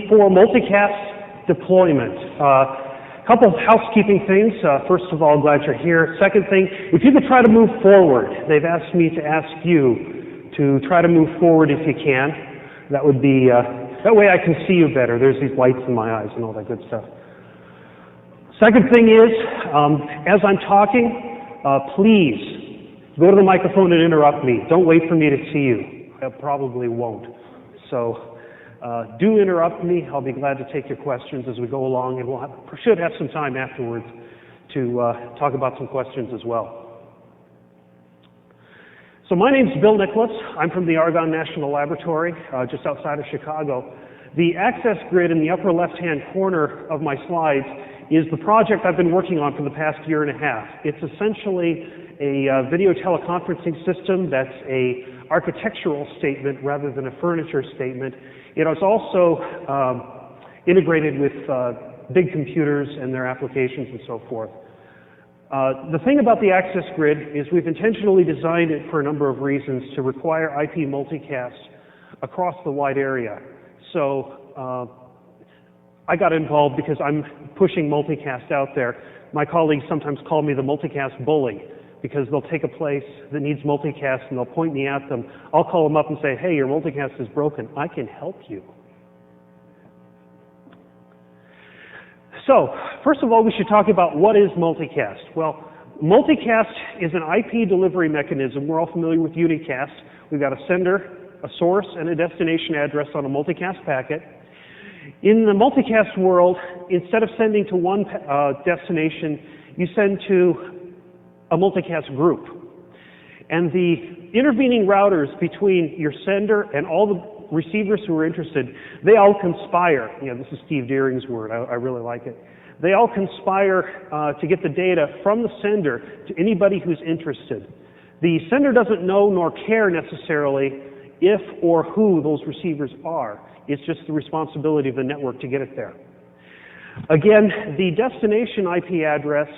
for multicast deployment. Couple of housekeeping things. First of all, glad you're here. Second thing, if you could try to move forward. They've asked me to ask you to try to move forward if you can. That would be, that way I can see you better. There's these lights in my eyes and all that good stuff. Second thing is, as I'm talking, please go to the microphone and interrupt me. Don't wait for me to see you. I probably won't. So do interrupt me. I'll be glad to take your questions as we go along, and should have some time afterwards to talk about some questions as well. So my name's Bill Nickless. I'm from the Argonne National Laboratory, just outside of Chicago. The access grid in the upper left-hand corner of my slides is the project I've been working on for the past year and a half. It's essentially a video teleconferencing system that's a architectural statement rather than a furniture statement. It is also integrated with big computers and their applications and so forth. The thing about the access grid is we've intentionally designed it for a number of reasons to require IP multicast across the wide area. So I got involved because I'm pushing multicast out there. My colleagues sometimes call me the multicast bully because they'll take a place that needs multicast and they'll point me at them. I'll call them up and say, hey, your multicast is broken. I can help you. So, first of all, we should talk about what is multicast. Well, multicast is an IP delivery mechanism. We're all familiar with unicast. We've got a sender, a source, and a destination address on a multicast packet. In the multicast world, instead of sending to one destination, you send to a multicast group. And the intervening routers between your sender and all the receivers who are interested, they all conspire. You know, this is Steve Deering's word. I really like it. They all conspire to get the data from the sender to anybody who's interested. The sender doesn't know nor care necessarily if or who those receivers are. It's just the responsibility of the network to get it there. Again, the destination IP address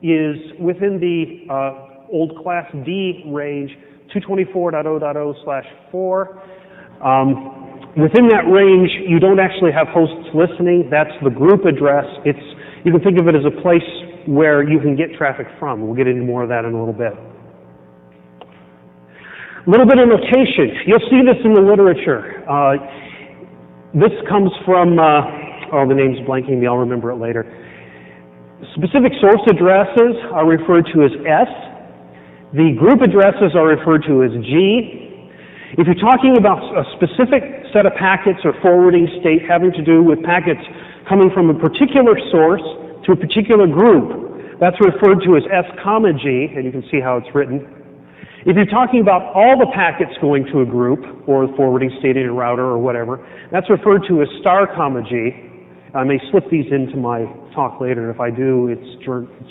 is within the old Class D range, 224.0.0/4. Within that range, you don't actually have hosts listening. That's the group address. You can think of it as a place where you can get traffic from. We'll get into more of that in a little bit. A little bit of notation. You'll see this in the literature. This comes from, the name's blanking me, I'll remember it later. Specific source addresses are referred to as S. The group addresses are referred to as G. If you're talking about a specific set of packets or forwarding state having to do with packets coming from a particular source to a particular group, that's referred to as S, G, and you can see how it's written. If you're talking about all the packets going to a group, or the forwarding state in a router or whatever, that's referred to as star, G. I may slip these into my talk later. If I do, it's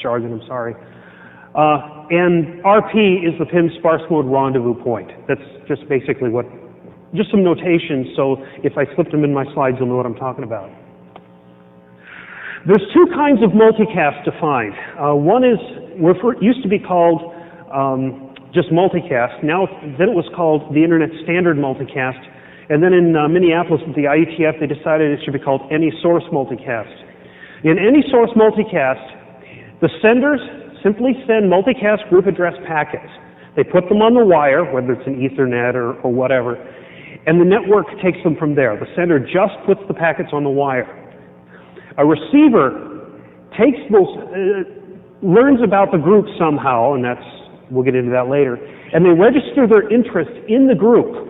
jargon, I'm sorry. And RP is the PIM Sparse Mode rendezvous point. That's just basically just some notation, so if I slipped them in my slides, you'll know what I'm talking about. There's two kinds of multicast defined. One is, used to be called just multicast. Then it was called the Internet Standard Multicast. And then in Minneapolis at the IETF, they decided it should be called Any Source Multicast. In Any Source Multicast, the senders simply send multicast group address packets. They put them on the wire, whether it's an Ethernet or whatever, and the network takes them from there. The sender just puts the packets on the wire. A receiver takes those, learns about the group somehow, and we'll get into that later, and they register their interest in the group.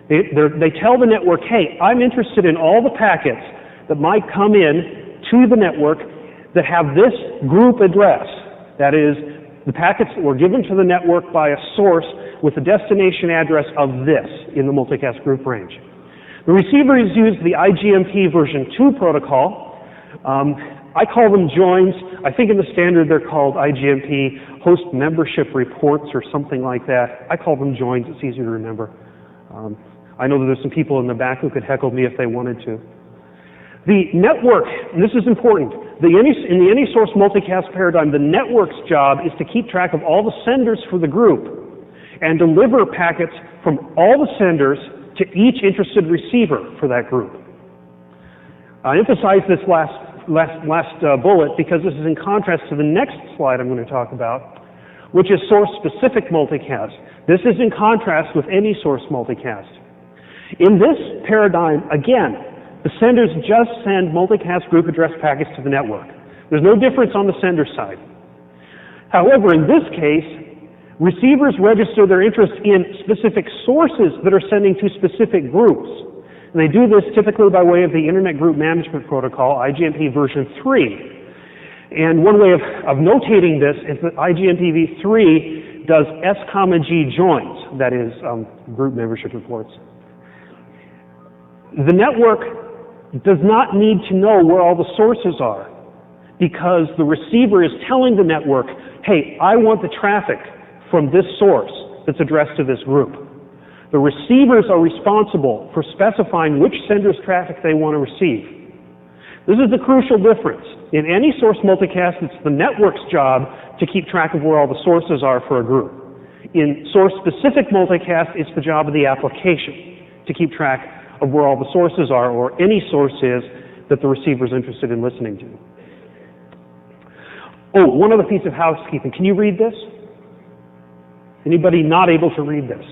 They tell the network, hey, I'm interested in all the packets that might come in to the network that have this group address. That is, the packets that were given to the network by a source with the destination address of this in the multicast group range. The receivers use the IGMP version 2 protocol. I call them joins. I think in the standard they're called IGMP host membership reports or something like that. I call them joins. It's easier to remember. I know that there's some people in the back who could heckle me if they wanted to. The network, and this is important, in the Any Source Multicast paradigm, the network's job is to keep track of all the senders for the group and deliver packets from all the senders to each interested receiver for that group. I emphasize this last bullet because this is in contrast to the next slide I'm going to talk about, which is Source Specific Multicast. This is in contrast with Any Source Multicast. In this paradigm, again, the senders just send multicast group address packets to the network. There's no difference on the sender side. However, in this case, receivers register their interest in specific sources that are sending to specific groups. And they do this typically by way of the Internet Group Management Protocol, IGMP version 3. And one way of notating this is that IGMP v3 does S-G joins, that is, group membership reports. The network does not need to know where all the sources are because the receiver is telling the network, hey, I want the traffic from this source that's addressed to this group. The receivers are responsible for specifying which sender's traffic they want to receive. This is the crucial difference. In Any Source Multicast, it's the network's job to keep track of where all the sources are for a group. In Source Specific Multicast, it's the job of the application to keep track of where all the sources are, or any source is that the receiver is interested in listening to. Oh, one other piece of housekeeping. Can you read this? Anybody not able to read this?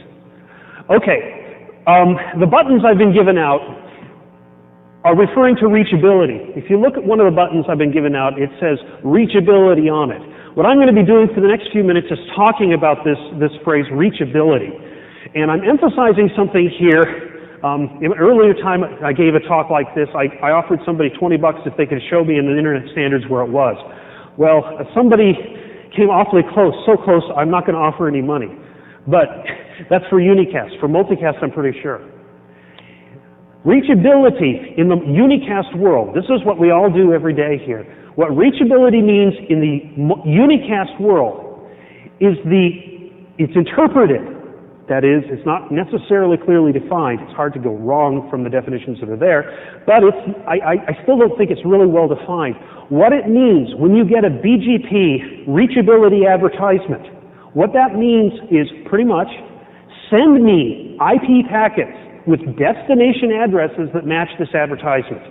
Okay. The buttons I've been given out are referring to reachability. If you look at one of the buttons I've been given out, it says reachability on it. What I'm going to be doing for the next few minutes is talking about this phrase reachability. And I'm emphasizing something here. In an earlier time I gave a talk like this, I offered somebody $20 if they could show me in the internet standards where it was. Well, somebody came awfully close, so close I'm not going to offer any money. But that's for unicast. For multicast, I'm pretty sure. Reachability in the unicast world, this is what we all do every day here. What reachability means in the unicast world is it's interpreted. That is, it's not necessarily clearly defined. It's hard to go wrong from the definitions that are there, but I still don't think it's really well defined. What it means when you get a BGP reachability advertisement, what that means is pretty much send me IP packets with destination addresses that match this advertisement,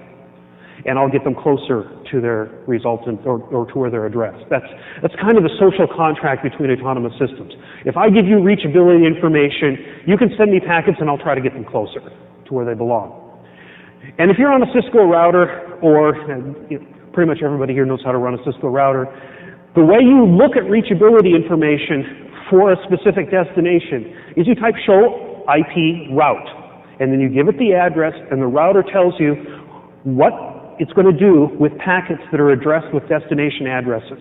and I'll get them closer to their resultant or to where they're addressed. That's kind of the social contract between autonomous systems. If I give you reachability information, you can send me packets and I'll try to get them closer to where they belong. And if you're on a Cisco router, or pretty much everybody here knows how to run a Cisco router, the way you look at reachability information for a specific destination is you type show IP route, and then you give it the address, and the router tells you what it's going to do with packets that are addressed with destination addresses.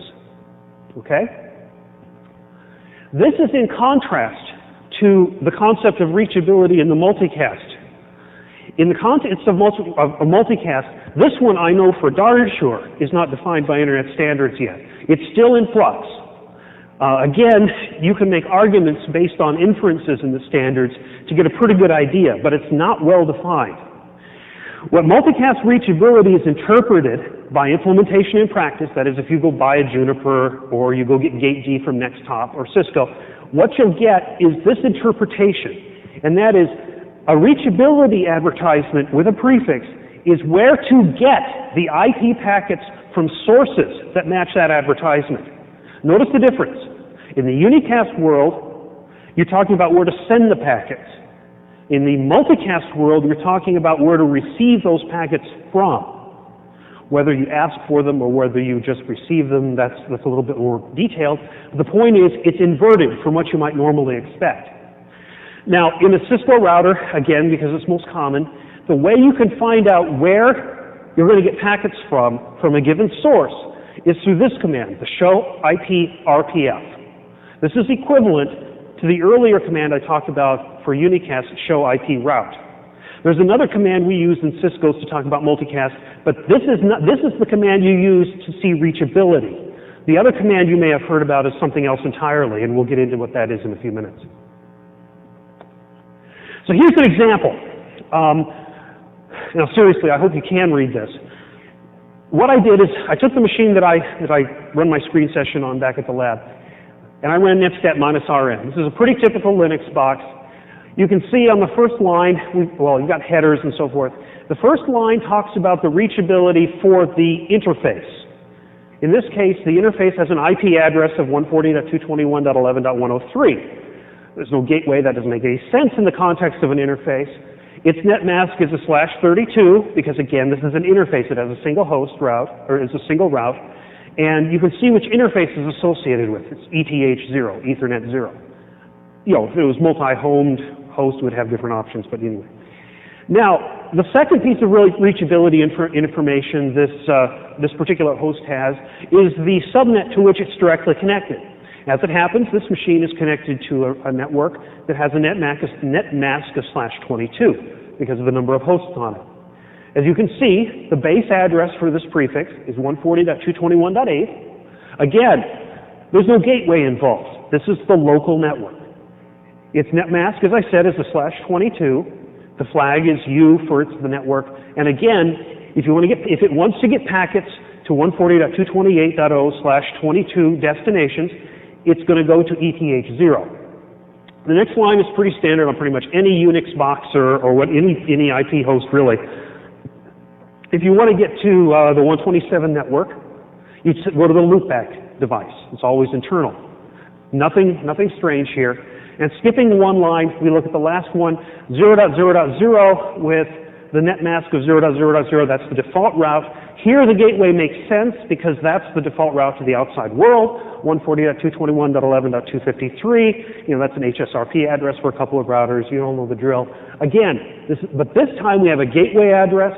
Okay? This is in contrast to the concept of reachability in the multicast. In the context of a multicast, this one I know for darn sure is not defined by internet standards yet. It's still in flux. Again, you can make arguments based on inferences in the standards to get a pretty good idea, but it's not well defined. What multicast reachability is interpreted by implementation in practice, that is if you go buy a Juniper or you go get GateD from Nextop or Cisco, what you'll get is this interpretation, and that is a reachability advertisement with a prefix is where to get the IP packets from sources that match that advertisement. Notice the difference. In the unicast world, you're talking about where to send the packets. In the multicast world, you're talking about where to receive those packets from. Whether you ask for them or whether you just receive them, that's a little bit more detailed. The point is, it's inverted from what you might normally expect. Now, in a Cisco router, again, because it's most common, the way you can find out where you're going to get packets from a given source is through this command, the show IP RPF. This is equivalent to the earlier command I talked about for unicast, show IP route. There's another command we use in Cisco to talk about multicast, but this is the command you use to see reachability. The other command you may have heard about is something else entirely, and we'll get into what that is in a few minutes. So here's an example. Now seriously, I hope you can read this. What I did is I took the machine that I run my screen session on back at the lab, and I ran netstat -rm. This is a pretty typical Linux box. You can see on the first line, you've got headers and so forth. The first line talks about the reachability for the interface. In this case, the interface has an IP address of 140.221.11.103. There's no gateway. That doesn't make any sense in the context of an interface. Its net mask is a /32 because, again, this is an interface. It has a single host route, or is a single route. And you can see which interface is associated with. It's ETH0, Ethernet 0. You know, if it was multi-homed host, it would have different options, but anyway. Now, the second piece of reachability information this particular host has is the subnet to which it's directly connected. As it happens, this machine is connected to a network that has a net mask of /22 because of the number of hosts on it. As you can see, the base address for this prefix is 140.221.8. Again, there's no gateway involved. This is the local network. Its net mask, as I said, is a /22. The flag is U for the network. And again, if it wants to get packets to 140.228.0/22 destinations, it's going to go to ETH0. The next line is pretty standard on pretty much any Unix box or any IP host really. If you want to get to the 127 network, you go to the loopback device. It's always internal. Nothing strange here. And skipping one line, we look at the last one, 0.0.0 with the net mask of 0.0.0. That's the default route. Here the gateway makes sense because that's the default route to the outside world, 140.221.11.253. You know, that's an HSRP address for a couple of routers. You all know the drill. Again, but this time we have a gateway address,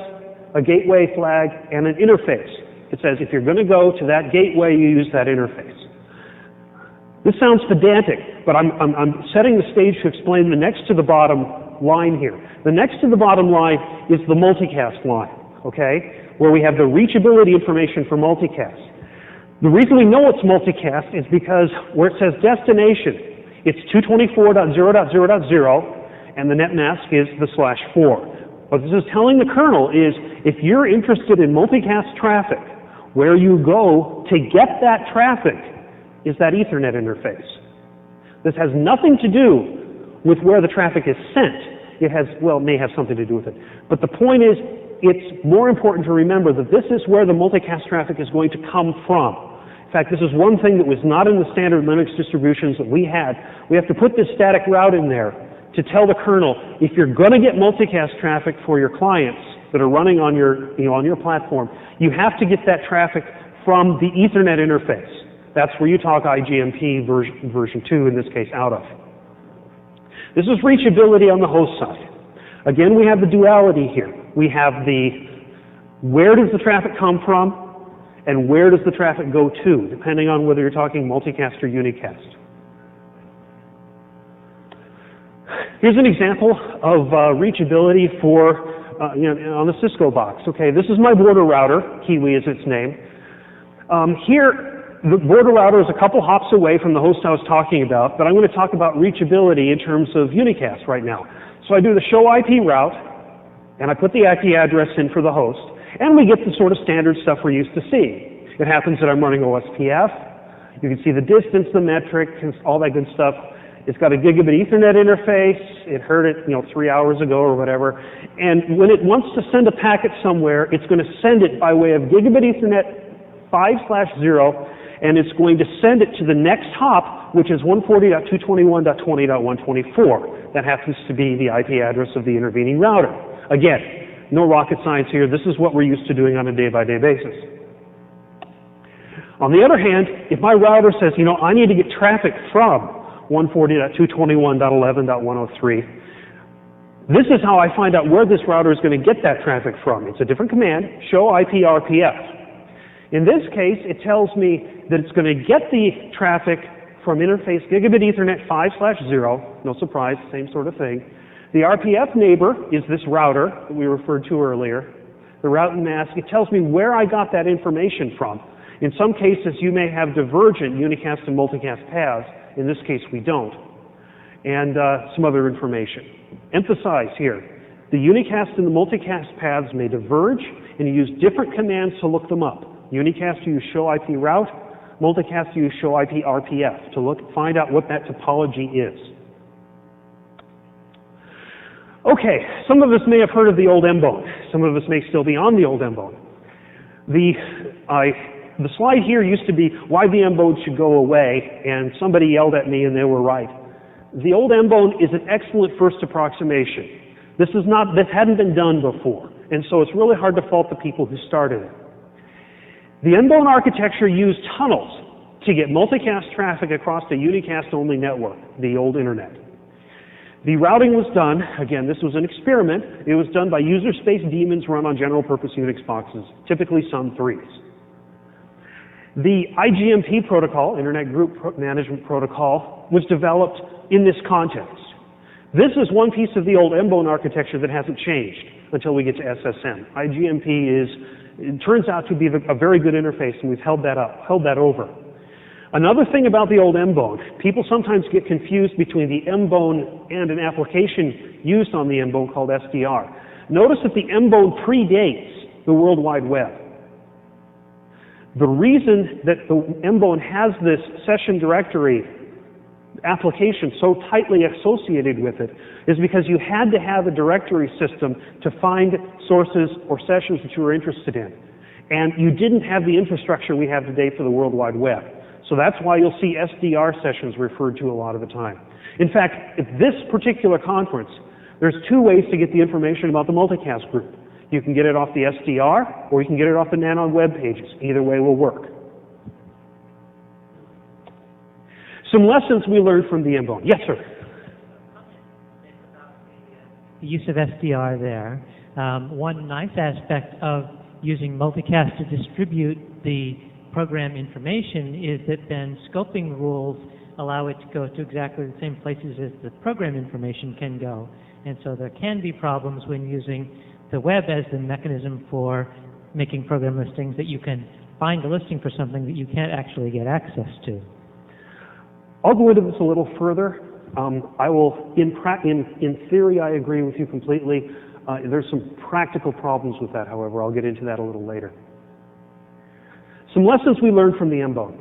a gateway flag, and an interface. It says if you're going to go to that gateway, you use that interface. This sounds pedantic, but I'm setting the stage to explain the next to the bottom line here. The next to the bottom line is the multicast line, okay, where we have the reachability information for multicast. The reason we know it's multicast is because where it says destination, it's 224.0.0.0, and the net mask is the /4. What this is telling the kernel is if you're interested in multicast traffic, where you go to get that traffic is that Ethernet interface. This has nothing to do with where the traffic is sent. It has, well, it may have something to do with it. But the point is, it's more important to remember that this is where the multicast traffic is going to come from. In fact, this is one thing that was not in the standard Linux distributions that we had. We have to put this static route in there to tell the kernel, if you're going to get multicast traffic for your clients that are running on your, on your platform, you have to get that traffic from the Ethernet interface. That's where you talk IGMP version 2, in this case, out of. This is reachability on the host side. Again, we have the duality here. We have the where does the traffic come from and where does the traffic go to, depending on whether you're talking multicast or unicast. Here's an example of reachability for on the Cisco box. Okay, this is my border router. Kiwi is its name. Here, the border router is a couple hops away from the host I was talking about, but I'm going to talk about reachability in terms of unicast right now. So I do the show IP route, and I put the IP address in for the host, and we get the sort of standard stuff we're used to seeing. It happens that I'm running OSPF. You can see the distance, the metric, all that good stuff. It's got a gigabit Ethernet interface. It heard it, 3 hours ago or whatever. And when it wants to send a packet somewhere, it's going to send it by way of gigabit Ethernet 5/0, and it's going to send it to the next hop, which is 140.221.20.124. That happens to be the IP address of the intervening router. Again, no rocket science here. This is what we're used to doing on a day-by-day basis. On the other hand, if my router says, I need to get traffic from 140.221.11.103, this is how I find out where this router is going to get that traffic from. It's a different command, show IP RPF. In this case, it tells me that it's going to get the traffic from interface gigabit Ethernet 5/0, no surprise, same sort of thing. The RPF neighbor is this router that we referred to earlier. The route and mask, it tells me where I got that information from. In some cases, you may have divergent unicast and multicast paths. In this case, we don't. And some other information. Emphasize here, the unicast and the multicast paths may diverge, and you use different commands to look them up. Unicast, you use show IP route. Multicast, you use show IP RPF to find out what that topology is. Okay, some of us may have heard of the old M-bone. Some of us may still be on the old M-bone. The slide here used to be why the M-bone should go away, and somebody yelled at me and they were right. The old M-bone is an excellent first approximation. This hadn't been done before, and so it's really hard to fault the people who started it. The M-bone architecture used tunnels to get multicast traffic across a unicast-only network, the old internet. The routing was done, again, this was an experiment, it was done by user space daemons run on general-purpose Unix boxes, typically Sun 3s. The IGMP protocol, Internet Group Management Protocol, was developed in this context. This is one piece of the old M-bone architecture that hasn't changed until we get to SSM. IGMP turns out to be a very good interface, and we've held that over. Another thing about the old M-bone, people sometimes get confused between the M-bone and an application used on the M-bone called SDR. Notice that the M-bone predates the World Wide Web. The reason that the M-bone has this session directory application so tightly associated with it is because you had to have a directory system to find sources or sessions that you were interested in. And you didn't have the infrastructure we have today for the World Wide Web. So that's why you'll see SDR sessions referred to a lot of the time. In fact, at this particular conference, there's two ways to get the information about the multicast group. You can get it off the SDR, or you can get it off the Nanon web pages. Either way will work. Some lessons we learned from the M-bone. Yes, sir? The use of SDR there. One nice aspect of using multicast to distribute the program information is that then scoping rules allow it to go to exactly the same places as the program information can go. And so there can be problems when using the web as the mechanism for making program listings, that you can find a listing for something that you can't actually get access to. I'll go into this a little further. I will, in theory, I agree with you completely. There's some practical problems with that, however. I'll get into that a little later. Some lessons we learned from the M-bone.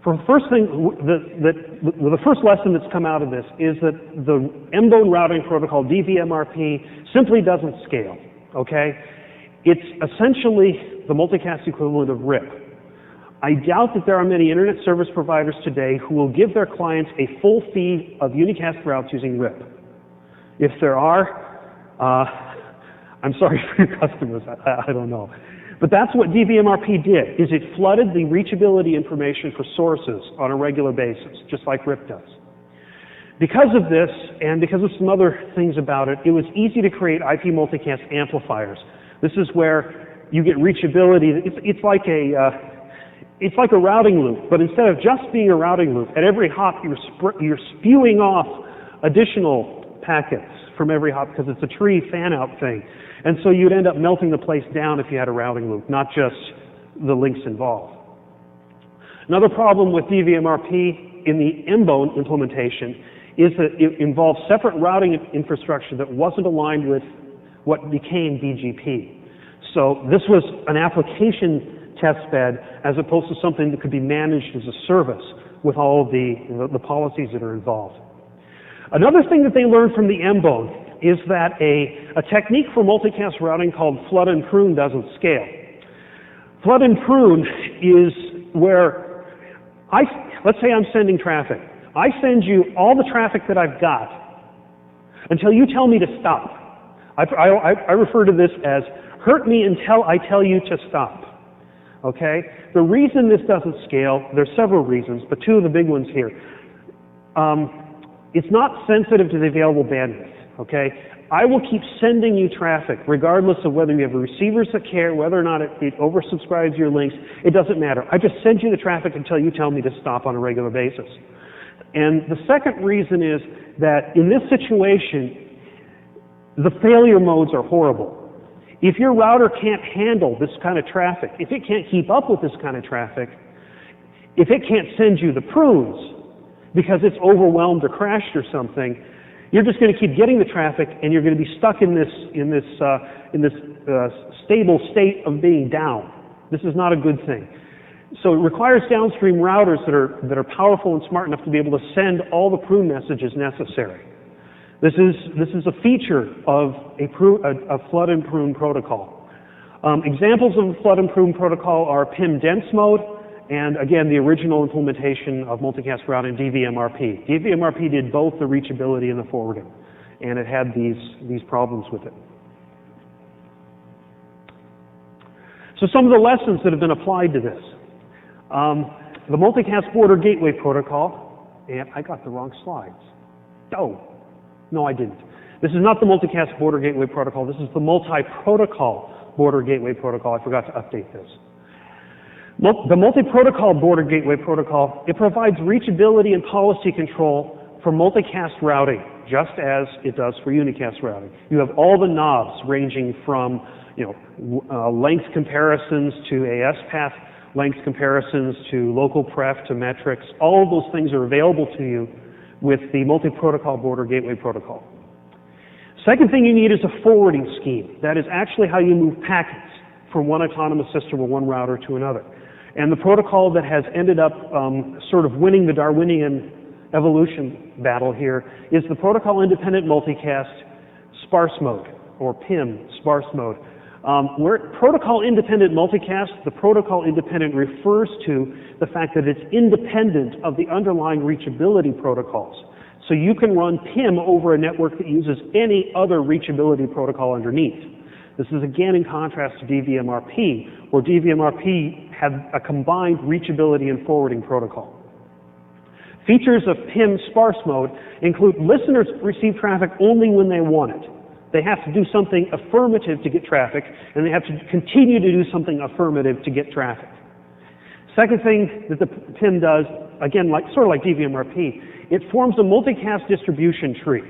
For the first thing, the first lesson that's come out of this is that the M-bone routing protocol, DVMRP, simply doesn't scale, okay? It's essentially the multicast equivalent of RIP. I doubt that there are many internet service providers today who will give their clients a full feed of unicast routes using RIP. If there are, I'm sorry for your customers, I don't know. But that's what DVMRP did, is it flooded the reachability information for sources on a regular basis, just like RIP does. Because of this, and because of some other things about it, it was easy to create IP multicast amplifiers. This is where you get reachability. It's like a routing loop, but instead of just being a routing loop, at every hop you're spewing off additional packets from every hop because it's a tree fan-out thing. And so you'd end up melting the place down if you had a routing loop, not just the links involved. Another problem with DVMRP in the M-bone implementation is that it involves separate routing infrastructure that wasn't aligned with what became BGP. So this was an application test bed as opposed to something that could be managed as a service with all of the policies that are involved. Another thing that they learned from the M-bone is that a technique for multicast routing called flood and prune doesn't scale. Flood and prune is where let's say I'm sending traffic. I send you all the traffic that I've got until you tell me to stop. I refer to this as hurt me until I tell you to stop. Okay? The reason this doesn't scale, there's several reasons, but two of the big ones here. It's not sensitive to the available bandwidth. Okay? I will keep sending you traffic regardless of whether you have receivers that care, whether or not it oversubscribes your links. It doesn't matter. I just send you the traffic until you tell me to stop on a regular basis. And the second reason is that in this situation, the failure modes are horrible. If your router can't handle this kind of traffic, if it can't keep up with this kind of traffic, if it can't send you the prunes because it's overwhelmed or crashed or something, you're just going to keep getting the traffic, and you're going to be stuck in this stable state of being down. This is not a good thing. So it requires downstream routers that are powerful and smart enough to be able to send all the prune messages necessary. This is a feature of a flood and prune protocol. Examples of a flood and prune protocol are PIM Dense Mode, and again, the original implementation of multicast routing, DVMRP. DVMRP did both the reachability and the forwarding, and it had these problems with it. So some of the lessons that have been applied to this. The Multicast Border Gateway Protocol, and I got the wrong slides. Oh, no I didn't. This is not the Multicast Border Gateway Protocol, this is the Multiprotocol Border Gateway Protocol. I forgot to update this. The Multiprotocol Border Gateway Protocol, it provides reachability and policy control for multicast routing, just as it does for unicast routing. You have all the knobs ranging from length comparisons to AS path length comparisons to local pref to metrics. All of those things are available to you with the Multiprotocol Border Gateway Protocol. Second thing you need is a forwarding scheme. That is actually how you move packets from one autonomous system or one router to another. And the protocol that has ended up sort of winning the Darwinian evolution battle here is the Protocol Independent Multicast Sparse Mode, or PIM Sparse Mode. Where Protocol Independent Multicast, the protocol independent refers to the fact that it's independent of the underlying reachability protocols. So you can run PIM over a network that uses any other reachability protocol underneath. This is again in contrast to DVMRP, where DVMRP had a combined reachability and forwarding protocol. Features of PIM Sparse Mode include listeners receive traffic only when they want it. They have to do something affirmative to get traffic, and they have to continue to do something affirmative to get traffic. Second thing that the PIM does, again, sort of like DVMRP, it forms a multicast distribution tree.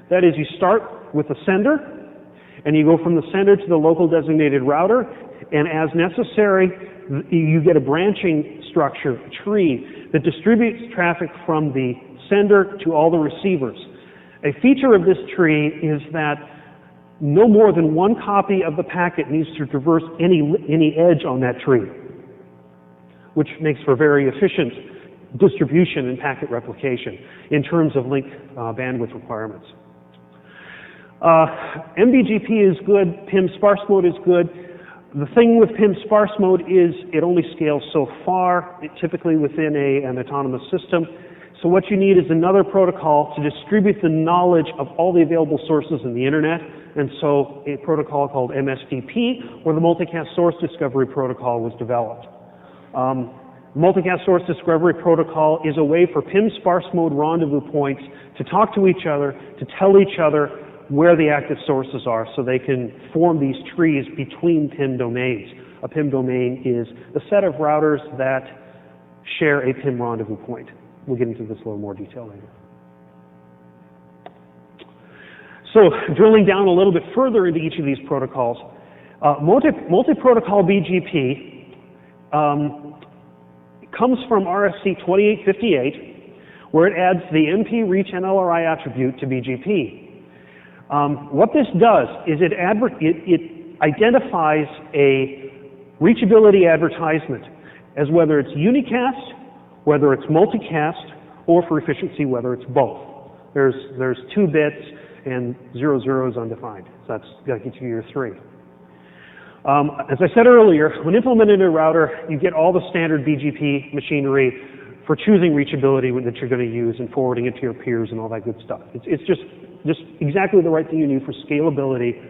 That is, you start with the sender, and you go from the sender to the local designated router, and as necessary, you get a branching structure, a tree, that distributes traffic from the sender to all the receivers. A feature of this tree is that no more than one copy of the packet needs to traverse any edge on that tree, which makes for very efficient distribution and packet replication in terms of link bandwidth requirements. M-BGP is good, PIM Sparse Mode is good. The thing with PIM Sparse Mode is it only scales so far, typically within an autonomous system. So what you need is another protocol to distribute the knowledge of all the available sources in the internet, and so a protocol called MSDP, or the Multicast Source Discovery Protocol, was developed. Multicast Source Discovery Protocol is a way for PIM Sparse Mode rendezvous points to talk to each other, to tell each other where the active sources are, so they can form these trees between PIM domains. A PIM domain is a set of routers that share a PIM rendezvous point. We'll get into this in a little more detail later. So, drilling down a little bit further into each of these protocols, Multiprotocol BGP comes from RFC 2858, where it adds the MP REACH NLRI attribute to BGP. What this does is it identifies a reachability advertisement as whether it's unicast, whether it's multicast, or for efficiency, whether it's both. There's 2 bits and 0, 0 is undefined. So that's got to get you your 3. As I said earlier, when implemented in a router, you get all the standard BGP machinery for choosing reachability that you're going to use and forwarding it to your peers and all that good stuff. It's just exactly the right thing you need for scalability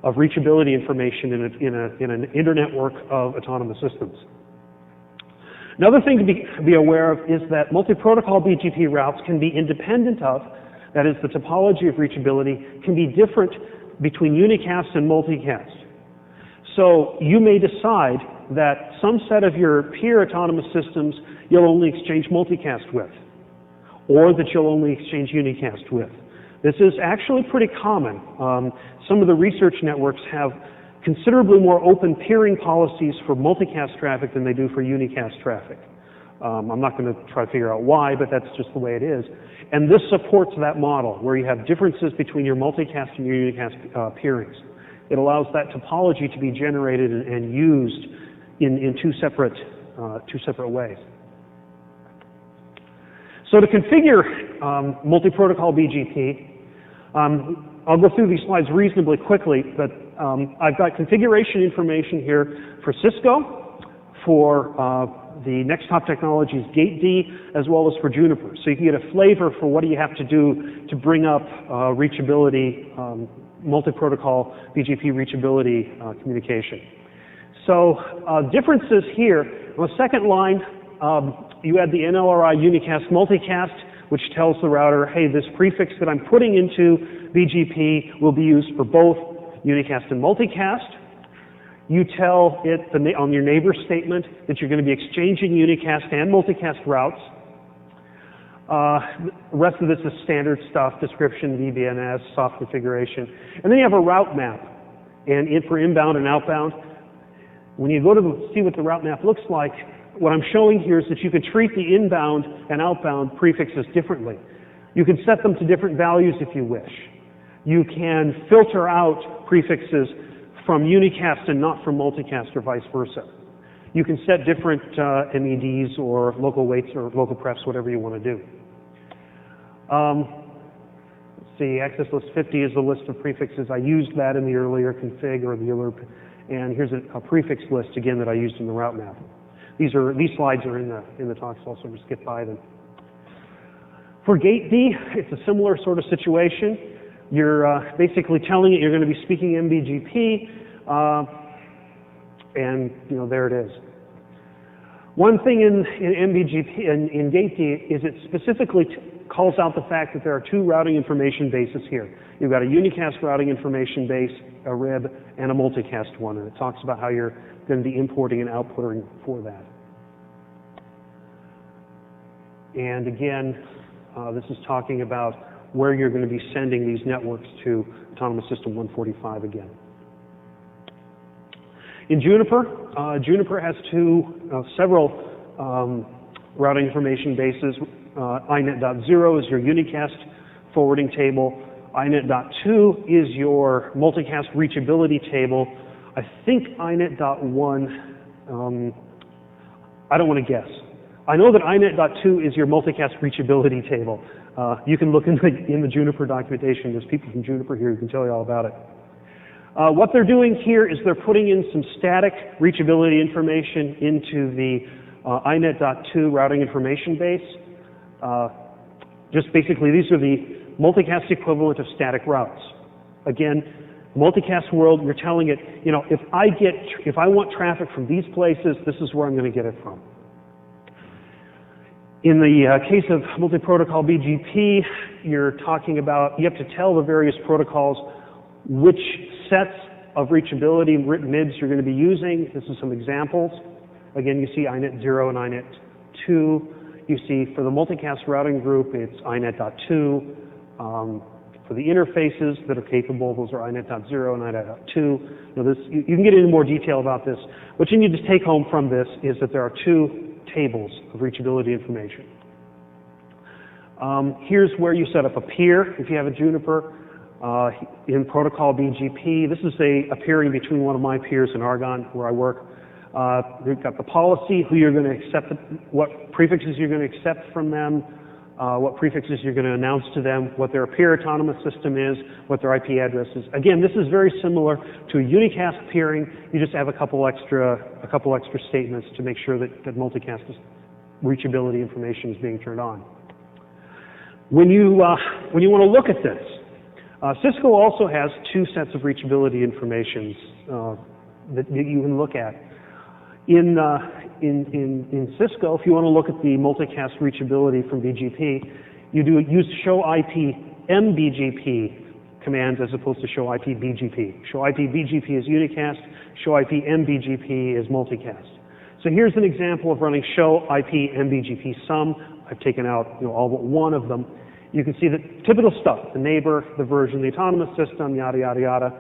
of reachability information in an internetwork of autonomous systems. Another thing to be aware of is that multi-protocol BGP routes can be independent of, that is, the topology of reachability can be different between unicast and multicast. So you may decide that some set of your peer autonomous systems you'll only exchange multicast with, or that you'll only exchange unicast with. This is actually pretty common. Some of the research networks have considerably more open peering policies for multicast traffic than they do for unicast traffic. I'm not going to try to figure out why, but that's just the way it is. And this supports that model, where you have differences between your multicast and your unicast peerings. It allows that topology to be generated and used in two separate ways. So to configure multi-protocol BGP, I'll go through these slides reasonably quickly, but I've got configuration information here for Cisco, for the next top technologies GateD, as well as for Juniper. So you can get a flavor for what do you have to do to bring up reachability, multi-protocol BGP reachability communication. So differences here. On the second line, you add the NLRI unicast multicast, which tells the router, hey, this prefix that I'm putting into BGP will be used for both unicast and multicast. You tell it on your neighbor statement that you're going to be exchanging unicast and multicast routes. The rest of this is standard stuff, description, VBNS, soft configuration. And then you have a route map and for inbound and outbound. When you go to see what the route map looks like, what I'm showing here is that you can treat the inbound and outbound prefixes differently. You can set them to different values if you wish. You can filter out prefixes from unicast and not from multicast or vice versa. You can set different MEDs or local weights or local prefs, whatever you want to do. Let's see, access list 50 is the list of prefixes. I used that in the earlier config or the earlier, and here's a prefix list again that I used in the route map. These slides are in the talks also, we'll skip by them. For GateD, it's a similar sort of situation. You're basically telling it you're going to be speaking M-BGP, and there it is. One thing in M-BGP in GateD is it specifically calls out the fact that there are two routing information bases here. You've got a unicast routing information base, a RIB, and a multicast one, and it talks about how you're going to be importing and outputting for that. And again, this is talking about where you're going to be sending these networks to Autonomous System 145 again. In Juniper, Juniper has several routing information bases. INET.0 is your unicast forwarding table. INET.2 is your multicast reachability table. I think INET.1, I don't want to guess. I know that INET.2 is your multicast reachability table. You can look in the Juniper documentation. There's people from Juniper here who can tell you all about it. What they're doing here is they're putting in some static reachability information into the INET.2 routing information base. Just basically, these are the multicast equivalent of static routes. Again, multicast world, you're telling it, if I want traffic from these places, this is where I'm going to get it from. In the case of multi-protocol BGP, you're talking about, you have to tell the various protocols which sets of reachability MIDs you're going to be using. This is some examples. Again, you see INET 0 and INET 2. You see for the multicast routing group, it's INET.2. For the interfaces that are capable, those are INET.0 and INET.2. You can get into more detail about this. What you need to take home from this is that there are two tables of reachability information. Here's where you set up a peer if you have a Juniper. In protocol BGP, this is a peering between one of my peers in Argonne where I work. We've got the policy, who you're going to accept, what prefixes you're going to accept from them, what prefixes you're going to announce to them, what their peer autonomous system is, what their IP address is. Again, this is very similar to a unicast peering. You just have a couple extra statements to make sure that multicast reachability information is being turned on. When you want to look at this, Cisco also has two sets of reachability information that you can look at. In Cisco, if you want to look at the multicast reachability from BGP, you use show IP M-BGP commands as opposed to show IP BGP. Show IP BGP is unicast, show IP M-BGP is multicast. So here's an example of running show IP M-BGP sum. I've taken out all but one of them. You can see the typical stuff, the neighbor, the version, the autonomous system, yada, yada, yada,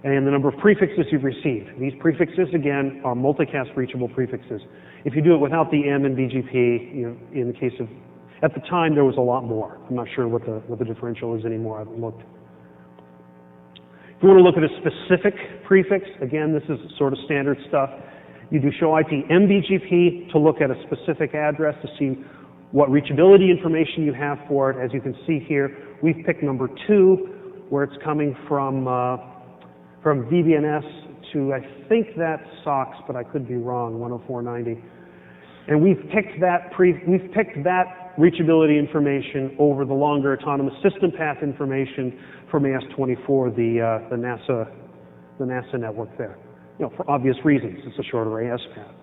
and the number of prefixes you've received. These prefixes, again, are multicast reachable prefixes. If you do it without the M and BGP, in the case of, at the time, there was a lot more. I'm not sure what the differential is anymore. I haven't looked. If you want to look at a specific prefix, again, this is sort of standard stuff. You do show IP M-BGP to look at a specific address to see what reachability information you have for it. As you can see here, we've picked number 2. where it's coming from VBNS to, I think that's SOX, but I could be wrong, 104.90. And we've picked that reachability information over the longer autonomous system path information from AS24, the NASA network there. You know, for obvious reasons, it's a shorter AS path.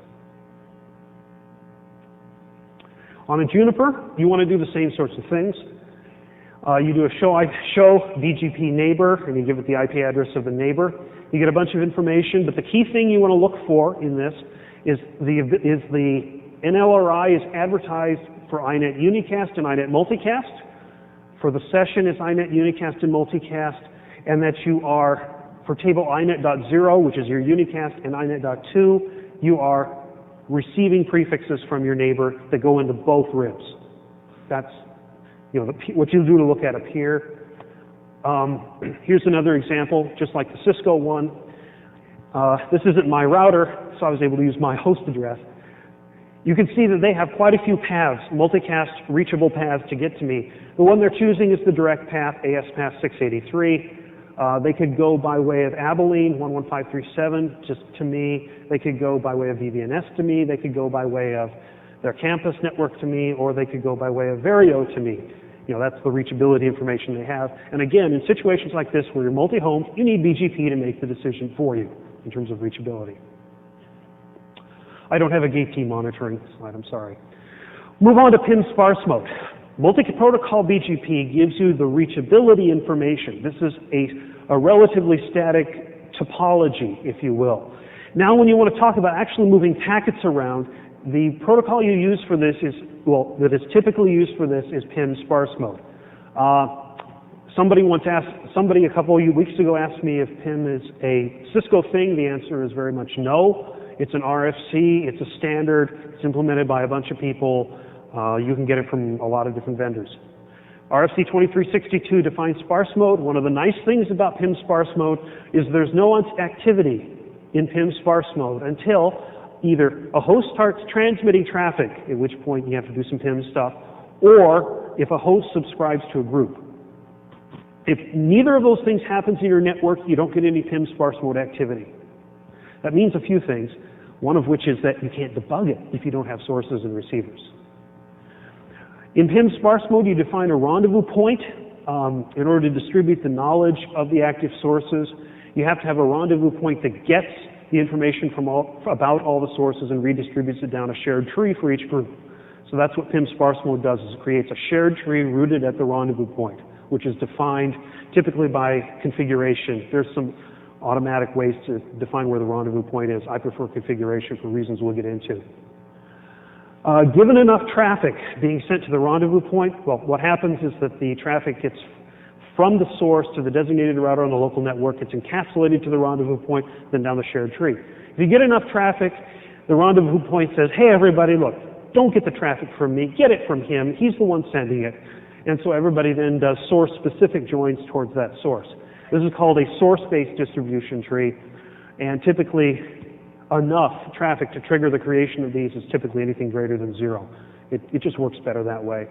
On a Juniper, you want to do the same sorts of things. You do a show BGP neighbor, and you give it the IP address of the neighbor. You get a bunch of information, but the key thing you want to look for in this is the NLRI is advertised for INET unicast and INET multicast. For the session, it's INET unicast and multicast, and that you are, for table INET.0, which is your unicast, and INET.2, you are receiving prefixes from your neighbor that go into both ribs. That's, you know, what you do to look at a peer. Here's another example, just like the Cisco one. This isn't my router, so I was able to use my host address. You can see that they have quite a few paths, multicast reachable paths to get to me. The one they're choosing is the direct path, AS path 683. They could go by way of Abilene, 11537, just to me. They could go by way of VBNS to me. They could go by way of their campus network to me, or they could go by way of Vario to me. You know, that's the reachability information they have. And again, in situations like this where you're multi-home, you need BGP to make the decision for you in terms of reachability. I don't have a gate key monitoring slide, I'm sorry. Move on to PIM Sparse Mode. Multiprotocol BGP gives you the reachability information. This is a relatively static topology, if you will. Now when you want to talk about actually moving packets around, the protocol you use for this is, well, that is typically used for this is PIM Sparse Mode. Somebody a couple of weeks ago asked me if PIM is a Cisco thing. The answer is very much no. It's an RFC, it's a standard, it's implemented by a bunch of people. You can get it from a lot of different vendors. RFC 2362 defines sparse mode. One of the nice things about PIM Sparse Mode is there's no activity in PIM Sparse Mode until either a host starts transmitting traffic, at which point you have to do some PIM stuff, or if a host subscribes to a group. If neither of those things happens in your network, you don't get any PIM Sparse Mode activity. That means a few things, one of which is that you can't debug it if you don't have sources and receivers. In PIM Sparse Mode, you define a rendezvous point in order to distribute the knowledge of the active sources. You have to have a rendezvous point that gets the information about all the sources and redistributes it down a shared tree for each group. So that's what PIM Sparse Mode does, is it creates a shared tree rooted at the rendezvous point, which is defined typically by configuration. There's some automatic ways to define where the rendezvous point is. I prefer configuration for reasons we'll get into. Given enough traffic being sent to the rendezvous point, well, what happens is that the traffic gets from the source to the designated router on the local network. It's encapsulated to the rendezvous point, then down the shared tree. If you get enough traffic, the rendezvous point says, hey, everybody, look, don't get the traffic from me, get it from him. He's the one sending it. And so everybody then does source-specific joins towards that source. This is called a source-based distribution tree, and typically enough traffic to trigger the creation of these is typically anything greater than 0. It just works better that way.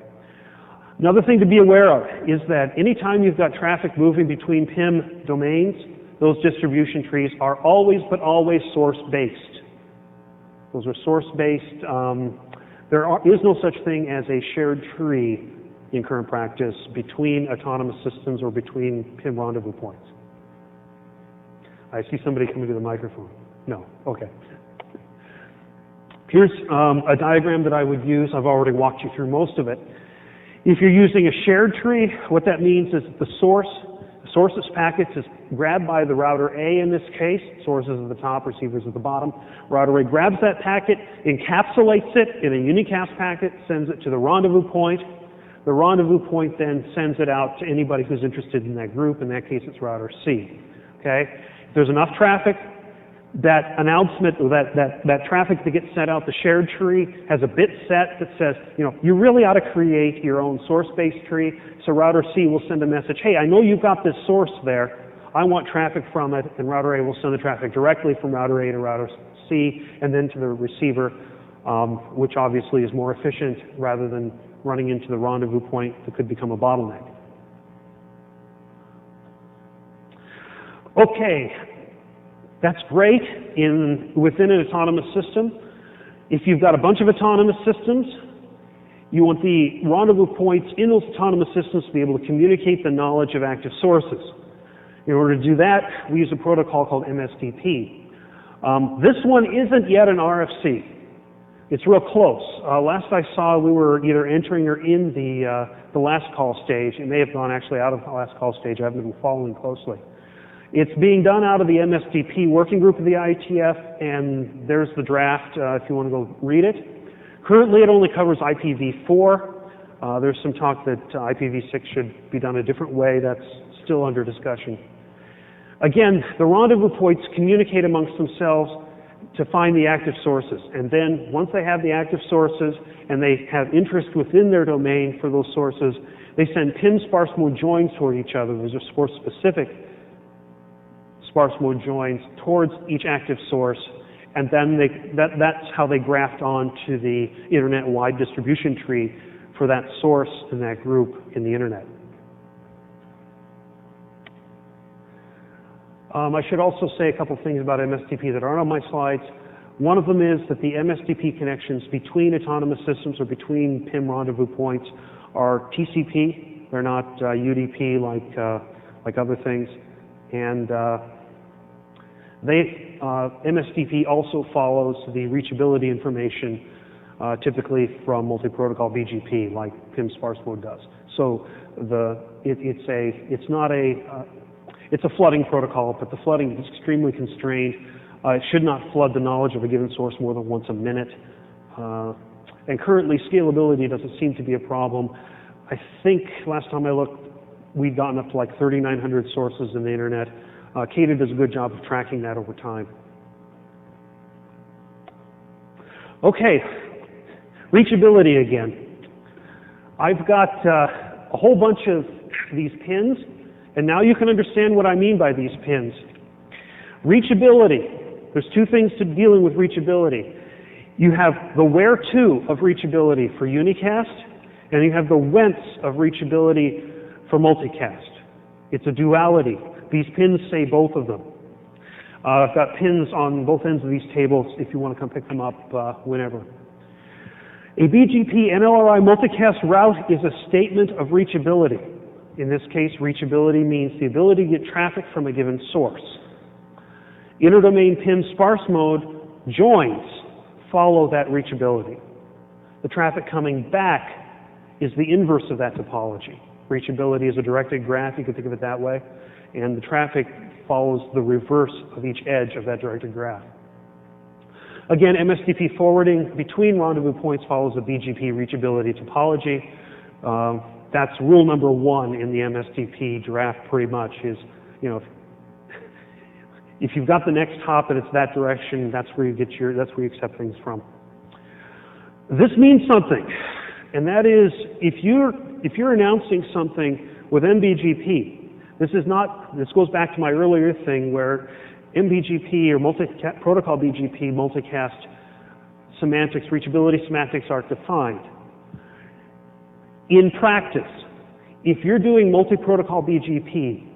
Another thing to be aware of is that anytime you've got traffic moving between PIM domains, those distribution trees are always but always source-based. Those are source-based. There is no such thing as a shared tree in current practice between autonomous systems or between PIM rendezvous points. I see somebody coming to the microphone. No, okay. Here's a diagram that I would use. I've already walked you through most of it. If you're using a shared tree, what that means is the source's packets is grabbed by the router A in this case. Sources at the top, receivers at the bottom. Router A grabs that packet, encapsulates it in a unicast packet, sends it to the rendezvous point. The rendezvous point then sends it out to anybody who's interested in that group. In that case, it's router C. Okay? If there's enough traffic, that announcement, or that traffic that gets sent out the shared tree has a bit set that says, you know, you really ought to create your own source-based tree. So router C will send a message, hey, I know you've got this source there. I want traffic from it, and router A will send the traffic directly from router A to router C and then to the receiver, which obviously is more efficient rather than running into the rendezvous point that could become a bottleneck. Okay, that's great within an autonomous system. If you've got a bunch of autonomous systems, you want the rendezvous points in those autonomous systems to be able to communicate the knowledge of active sources. In order to do that, we use a protocol called MSDP. This one isn't yet an RFC. It's real close. Last I saw, we were either entering or in the last call stage. It may have gone actually out of the last call stage. I haven't been following closely. It's being done out of the MSDP working group of the IETF, and there's the draft if you want to go read it. Currently, it only covers IPv4. There's some talk that IPv6 should be done a different way. That's still under discussion. Again, the rendezvous points communicate amongst themselves to find the active sources. And then once they have the active sources and they have interest within their domain for those sources, they send PIM Sparse Mode joins toward each other. Those are Source Specific Sparse Mode joins towards each active source. And then that's how they graft on to the internet-wide distribution tree for that source and that group in the internet. I should also say a couple things about MSDP that aren't on my slides. One of them is that the MSDP connections between autonomous systems or between PIM rendezvous points are TCP. They're not UDP like other things. And MSDP also follows the reachability information typically from Multiprotocol BGP, like PIM Sparse Mode does. So it's a flooding protocol, but the flooding is extremely constrained. It should not flood the knowledge of a given source more than once a minute. And currently, scalability doesn't seem to be a problem. I think last time I looked, we'd gotten up to like 3,900 sources in the internet. CADA does a good job of tracking that over time. Okay, reachability again. I've got a whole bunch of these pins, and now you can understand what I mean by these pins. Reachability. There's two things to dealing with reachability. You have the where to of reachability for unicast, and you have the whence of reachability for multicast. It's a duality. These pins say both of them. I've got pins on both ends of these tables if you want to come pick them up whenever. A BGP NLRI multicast route is a statement of reachability. In this case, reachability means the ability to get traffic from a given source. Interdomain PIM Sparse Mode joins follow that reachability. The traffic coming back is the inverse of that topology. Reachability is a directed graph, you can think of it that way, and the traffic follows the reverse of each edge of that directed graph. Again, MSDP forwarding between rendezvous points follows a BGP reachability topology. That's rule number one in the MSDP draft pretty much is, if you've got the next hop and it's that direction, that's where you accept things from. This means something, and that is if you're announcing something with M-BGP, this goes back to my earlier thing where M-BGP or Multiprotocol BGP multicast semantics, reachability semantics are defined. In practice, if you're doing Multiprotocol BGP,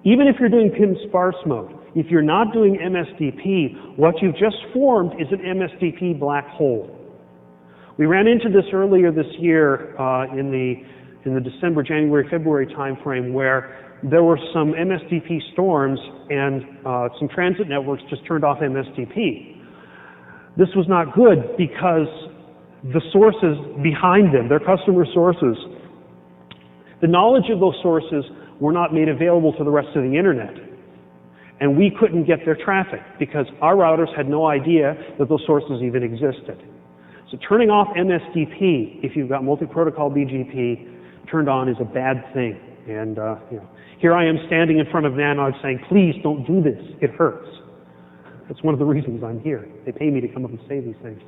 even if you're doing PIM Sparse Mode, if you're not doing MSDP, what you've just formed is an MSDP black hole. We ran into this earlier this year in the December, January, February timeframe where there were some MSDP storms and some transit networks just turned off MSDP. This was not good because the sources behind them, their customer sources, the knowledge of those sources were not made available to the rest of the internet. And we couldn't get their traffic because our routers had no idea that those sources even existed. So turning off MSDP, if you've got multi-protocol BGP turned on, is a bad thing. And here I am standing in front of Nanog saying, please don't do this, it hurts. That's one of the reasons I'm here. They pay me to come up and say these things.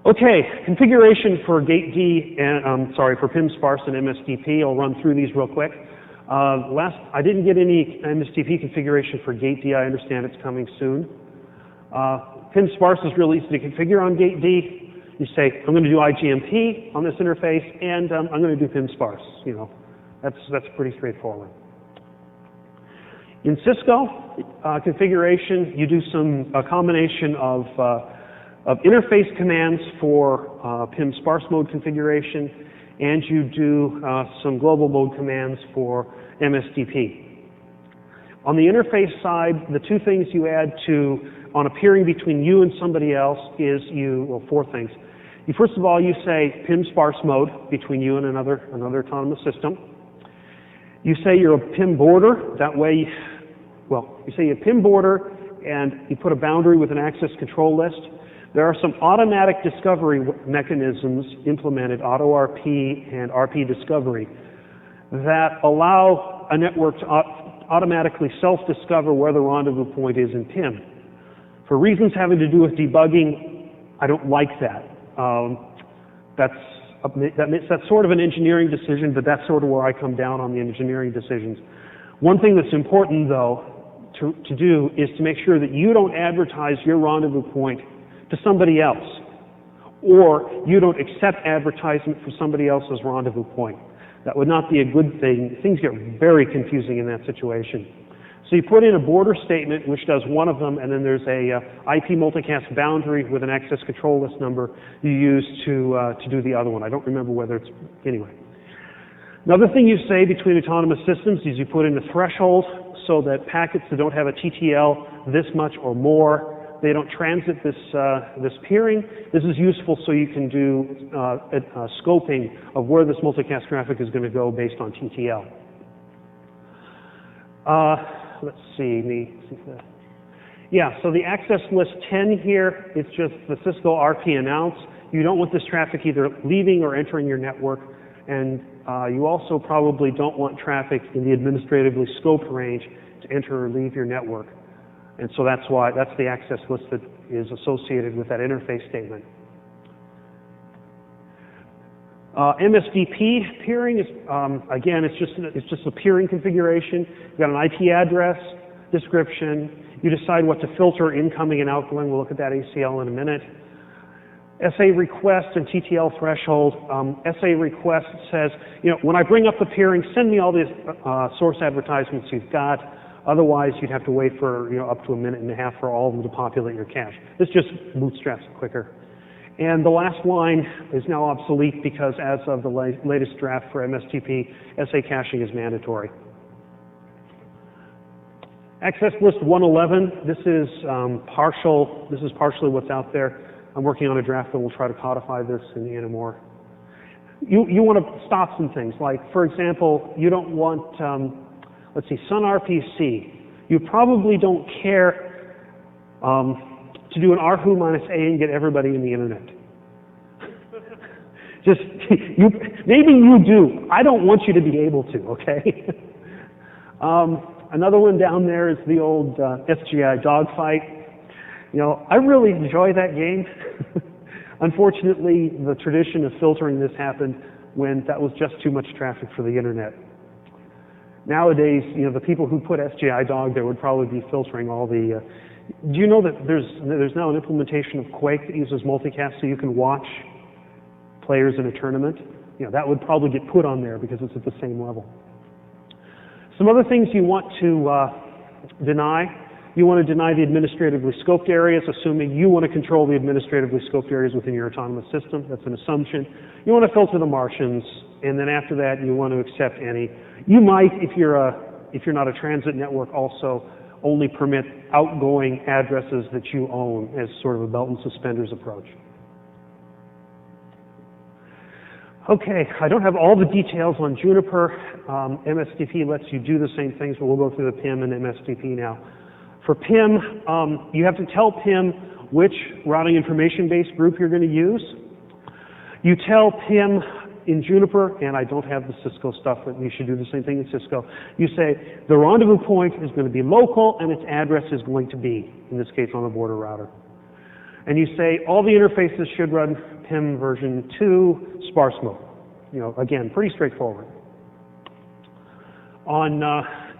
Okay, configuration for gate D and for PIM Sparse and MSDP. I'll run through these real quick. I didn't get any MSDP configuration for gate D. I understand it's coming soon. PIM Sparse is really easy to configure on gate D. You say, I'm going to do IGMP on this interface, and I'm going to do PIM Sparse. That's pretty straightforward. In Cisco configuration, you do a combination of interface commands for PIM Sparse Mode configuration, and you do some global mode commands for MSDP. On the interface side, the two things you add on a peering between you and somebody else is well, four things. First of all, you say PIM Sparse Mode between you and another autonomous system. You say you're a PIM border. That way, well, you say a PIM border and you put a boundary with an access control list. There are some automatic discovery mechanisms implemented, auto RP and RP discovery, that allow a network to automatically self-discover where the rendezvous point is in PIM. For reasons having to do with debugging, I don't like that. That's sort of an engineering decision, but that's sort of where I come down on the engineering decisions. One thing that's important, though, to do is to make sure that you don't advertise your rendezvous point to somebody else, or you don't accept advertisement for somebody else's rendezvous point. That would not be a good thing. Things get very confusing in that situation. So you put in a border statement, which does one of them, and then there's a IP multicast boundary with an access control list number you use to do the other one. I don't remember whether it's, anyway. Another thing you say between autonomous systems is you put in a threshold so that packets that don't have a TTL this much or more, they don't transit this peering. This is useful so you can do scoping of where this multicast traffic is going to go based on TTL. Let's see. Yeah, so the access list 10 here, it's just the Cisco RP announce. You don't want this traffic either leaving or entering your network, and you also probably don't want traffic in the administratively scoped range to enter or leave your network. And so that's the access list that is associated with that interface statement. MSDP peering is, again, it's just a peering configuration. You've got an IP address, description. You decide what to filter incoming and outgoing. We'll look at that ACL in a minute. SA request and TTL threshold. SA request says, when I bring up the peering, send me all these source advertisements you've got. Otherwise, you'd have to wait for up to a minute and a half for all of them to populate your cache. This just bootstraps it quicker. And the last line is now obsolete because as of the latest draft for MSDP, SA caching is mandatory. Access list 111. This is partial. This is partially what's out there. I'm working on a draft that will try to codify this in a more. You want to stop some things, like for example, you don't want. Let's see, Sun RPC. You probably don't care to do an RHU minus A and get everybody in the internet. Just, maybe you do. I don't want you to be able to, okay? Another one down there is the old SGI dogfight. I really enjoy that game. Unfortunately, the tradition of filtering this happened when that was just too much traffic for the internet. Nowadays, the people who put SGI dog there would probably be filtering all the. Do you know that there's now an implementation of Quake that uses multicast so you can watch players in a tournament? That would probably get put on there because it's at the same level. Some other things you want to deny. You want to deny the administratively scoped areas, assuming you want to control the administratively scoped areas within your autonomous system. That's an assumption. You want to filter the Martians, and then after that, you want to accept any. You might, if you're not a transit network, also only permit outgoing addresses that you own as sort of a belt and suspenders approach. Okay, I don't have all the details on Juniper. MSDP lets you do the same things, but we'll go through the PIM and MSDP now. For PIM, you have to tell PIM which routing information base group you're going to use. You tell PIM in Juniper, and I don't have the Cisco stuff, but you should do the same thing in Cisco. You say the rendezvous point is going to be local and its address is going to be, in this case, on the border router. And you say all the interfaces should run PIM version 2 sparse mode. Again, pretty straightforward.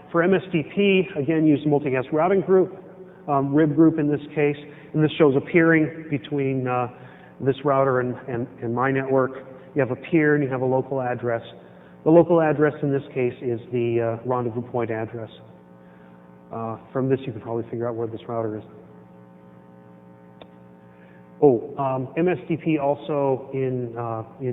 For MSDP, again, use the multicast routing group, RIB group in this case, and this shows a peering between this router and my network. You have a peer and you have a local address. The local address in this case is the rendezvous point address. From this, you can probably figure out where this router is. MSDP also in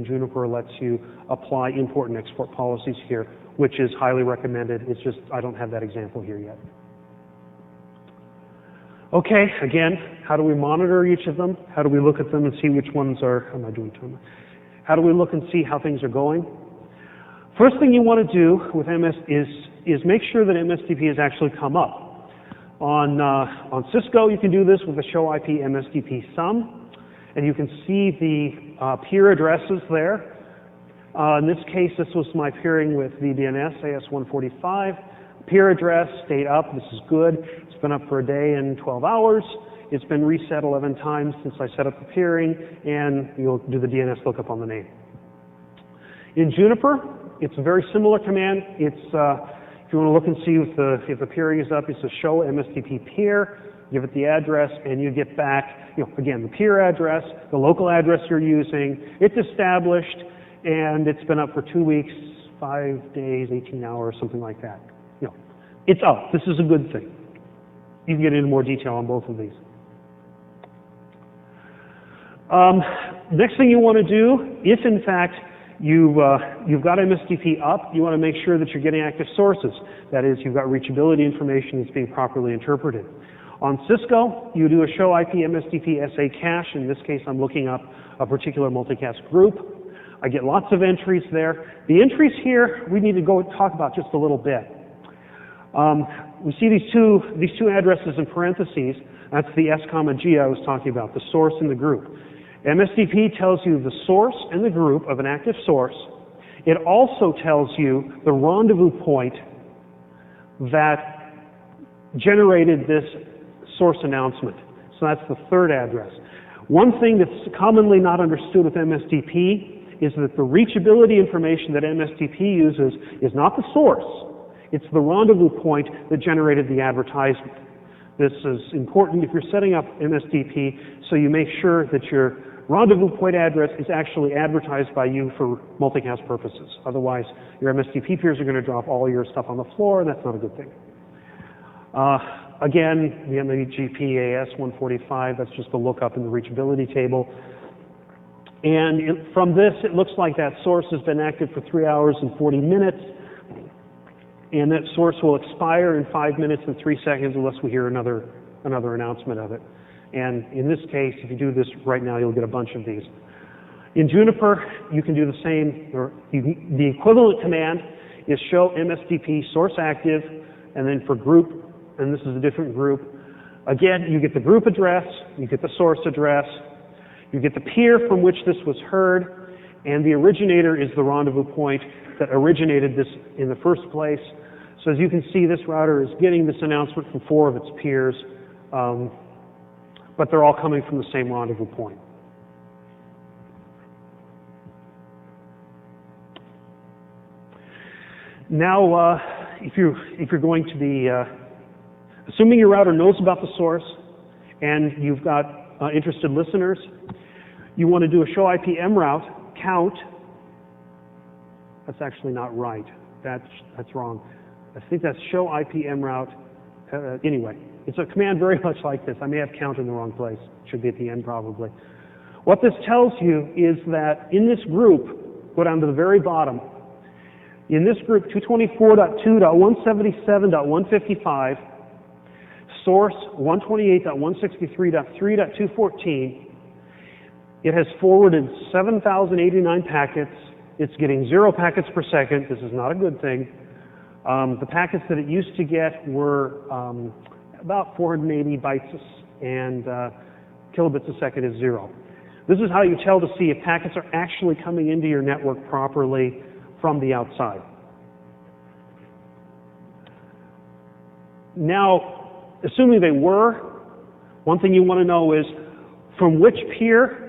Juniper lets you apply import and export policies here, which is highly recommended. It's just I don't have that example here yet. Okay, again, how do we monitor each of them? How do we look at them and see which ones are, how am I doing time? How do we look and see how things are going? First thing you want to do with MS is make sure that MSDP has actually come up. On Cisco, you can do this with the show IP MSDP sum, and you can see the peer addresses there. In this case, this was my peering with VDNS AS145. Peer address stayed up. This is good. It's been up for a day and 12 hours. It's been reset 11 times since I set up the peering, and you'll do the DNS lookup on the name. In Juniper, it's a very similar command. It's if you want to look and see if the peering is up, it's a show MSDP peer. Give it the address, and you get back, again, the peer address, the local address you're using. It's established, and it's been up for 2 weeks, 5 days, 18 hours, something like that. It's up. This is a good thing. You can get into more detail on both of these. Next thing you want to do, if in fact you've got MSDP up, you want to make sure that you're getting active sources. That is, you've got reachability information that's being properly interpreted. On Cisco, you do a show IP MSDP SA cache. In this case, I'm looking up a particular multicast group. I get lots of entries there. The entries here, we need to go talk about just a little bit. We see these two addresses in parentheses. That's the S, G I was talking about, the source and the group. MSDP tells you the source and the group of an active source. It also tells you the rendezvous point that generated this source announcement. So that's the third address. One thing that's commonly not understood with MSDP is that the reachability information that MSDP uses is not the source. It's the rendezvous point that generated the advertisement. This is important if you're setting up MSDP, so you make sure that your rendezvous point address is actually advertised by you for multicast purposes. Otherwise, your MSDP peers are going to drop all your stuff on the floor, and that's not a good thing. Again, the M-BGP AS145, that's just a lookup in the reachability table. And from this, it looks like that source has been active for 3 hours and 40 minutes. And that source will expire in 5 minutes and 3 seconds unless we hear another announcement of it. And in this case, if you do this right now, you'll get a bunch of these. In Juniper, you can do the same. The equivalent command is show MSDP source active, and then for group, and this is a different group. Again, you get the group address, you get the source address, you get the peer from which this was heard, and the originator is the rendezvous point that originated this in the first place. So as you can see, this router is getting this announcement from 4 of its peers, but they're all coming from the same rendezvous point. Now, if you're going to be, assuming your router knows about the source and you've got interested listeners, you want to do a show IP mroute count. That's actually not right. That's wrong. I think that's show IP mroute. Anyway, it's a command very much like this. I may have count in the wrong place. It should be at the end probably. What this tells you is that in this group, go down to the very bottom, in this group 224.2.177.155, source 128.163.3.214, it has forwarded 7,089 packets. It's getting 0 packets per second. This is not a good thing. The packets that it used to get were about 480 bytes and kilobits a second is 0. This is how you tell to see if packets are actually coming into your network properly from the outside. Now, assuming they were, one thing you want to know is from which peer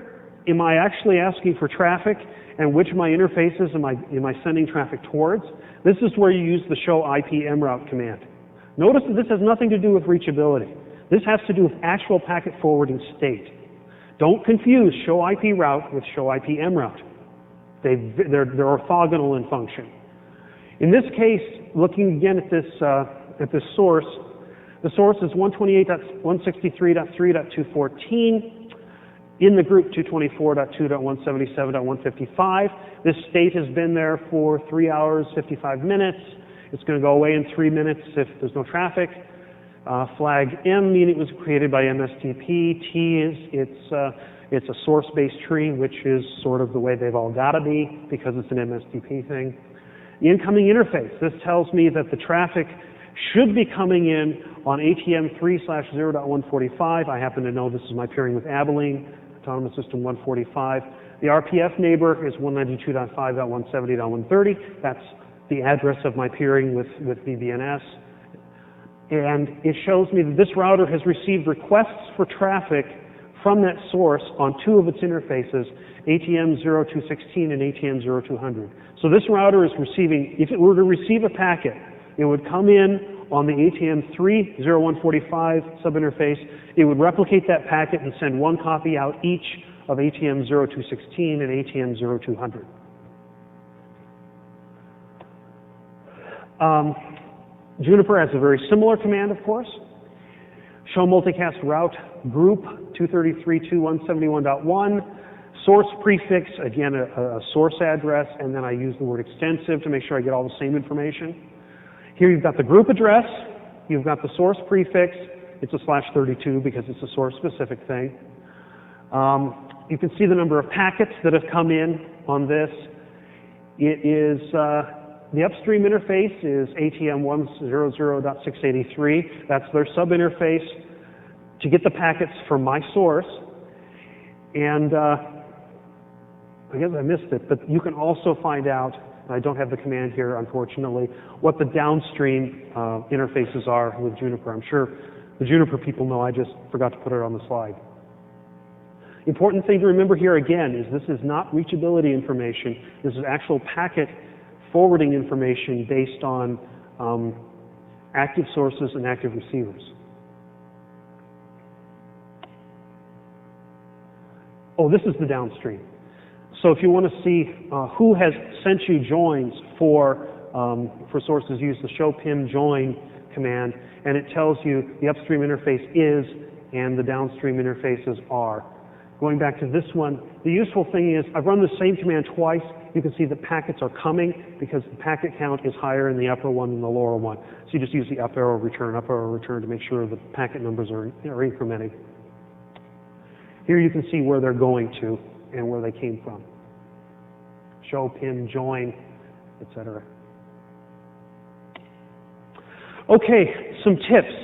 am I actually asking for traffic and which of my interfaces am I sending traffic towards? This is where you use the show IP mroute command. Notice that this has nothing to do with reachability. This has to do with actual packet forwarding state. Don't confuse show IP route with show IP mroute. They're orthogonal in function. In this case, looking again at this source, the source is 128.163.3.214 in the group 224.2.177.155. This state has been there for 3 hours, 55 minutes. It's going to go away in 3 minutes if there's no traffic. Flag M, meaning it was created by MSDP. T is it's a source-based tree, which is sort of the way they've all got to be because it's an MSDP thing. The incoming interface. This tells me that the traffic should be coming in on ATM 3/0.145. I happen to know this is my peering with Abilene, Autonomous System 145. The RPF neighbor is 192.5.170.130. That's the address of my peering with BBNS. And it shows me that this router has received requests for traffic from that source on 2 of its interfaces, ATM 0216 and ATM 0200. So this router is receiving, if it were to receive a packet, it would come in on the ATM 3/0145 subinterface. It would replicate that packet and send 1 copy out each of ATM 0216 and ATM 0200. Juniper has a very similar command, of course. Show multicast route group 233.2.171.1. Source prefix, again, a source address, and then I use the word extensive to make sure I get all the same information. Here you've got the group address, you've got the source prefix, it's a /32 because it's a source specific thing. You can see the number of packets that have come in on this. It is, the upstream interface is ATM 100.683. That's their sub-interface to get the packets from my source. And I guess I missed it, but you can also find out, I don't have the command here, unfortunately, what the downstream interfaces are with Juniper. I'm sure the Juniper people know, I just forgot to put it on the slide. Important thing to remember here again is this is not reachability information. This is actual packet forwarding information based on active sources and active receivers. Oh, this is the downstream. So if you want to see who has sent you joins for sources, use the show PIM join command, and it tells you the upstream interface is and the downstream interfaces are. Going back to this one, the useful thing is I've run the same command twice. You can see the packets are coming because the packet count is higher in the upper one than the lower one. So you just use the up arrow return to make sure the packet numbers are incrementing. Here you can see where they're going to and where they came from. Show, PIM, join, etc. Okay, some tips.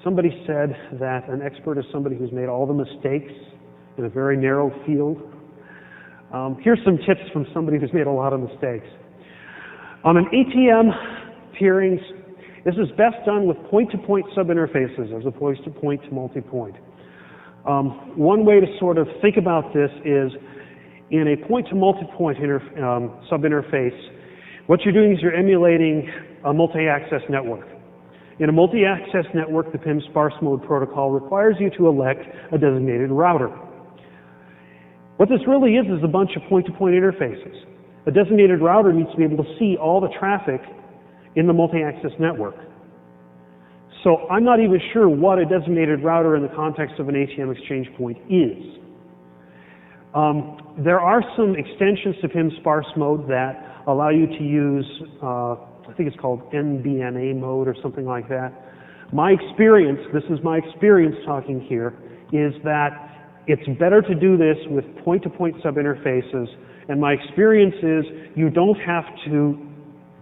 Somebody said that an expert is somebody who's made all the mistakes in a very narrow field. Here's some tips from somebody who's made a lot of mistakes. On an ATM peerings, this is best done with point-to-point subinterfaces as opposed to point-to-multipoint. One way to sort of think about this is in a point-to-multipoint subinterface, what you're doing is you're emulating a multi-access network. In a multi-access network, the PIM Sparse Mode protocol requires you to elect a designated router. What this really is a bunch of point-to-point interfaces. A designated router needs to be able to see all the traffic in the multi-access network. So I'm not even sure what a designated router in the context of an ATM exchange point is. There are some extensions to PIM Sparse Mode that allow you to use, I think it's called NBNA mode or something like that. My experience, this is my experience talking here, is that it's better to do this with point-to-point subinterfaces, and my experience is you don't have to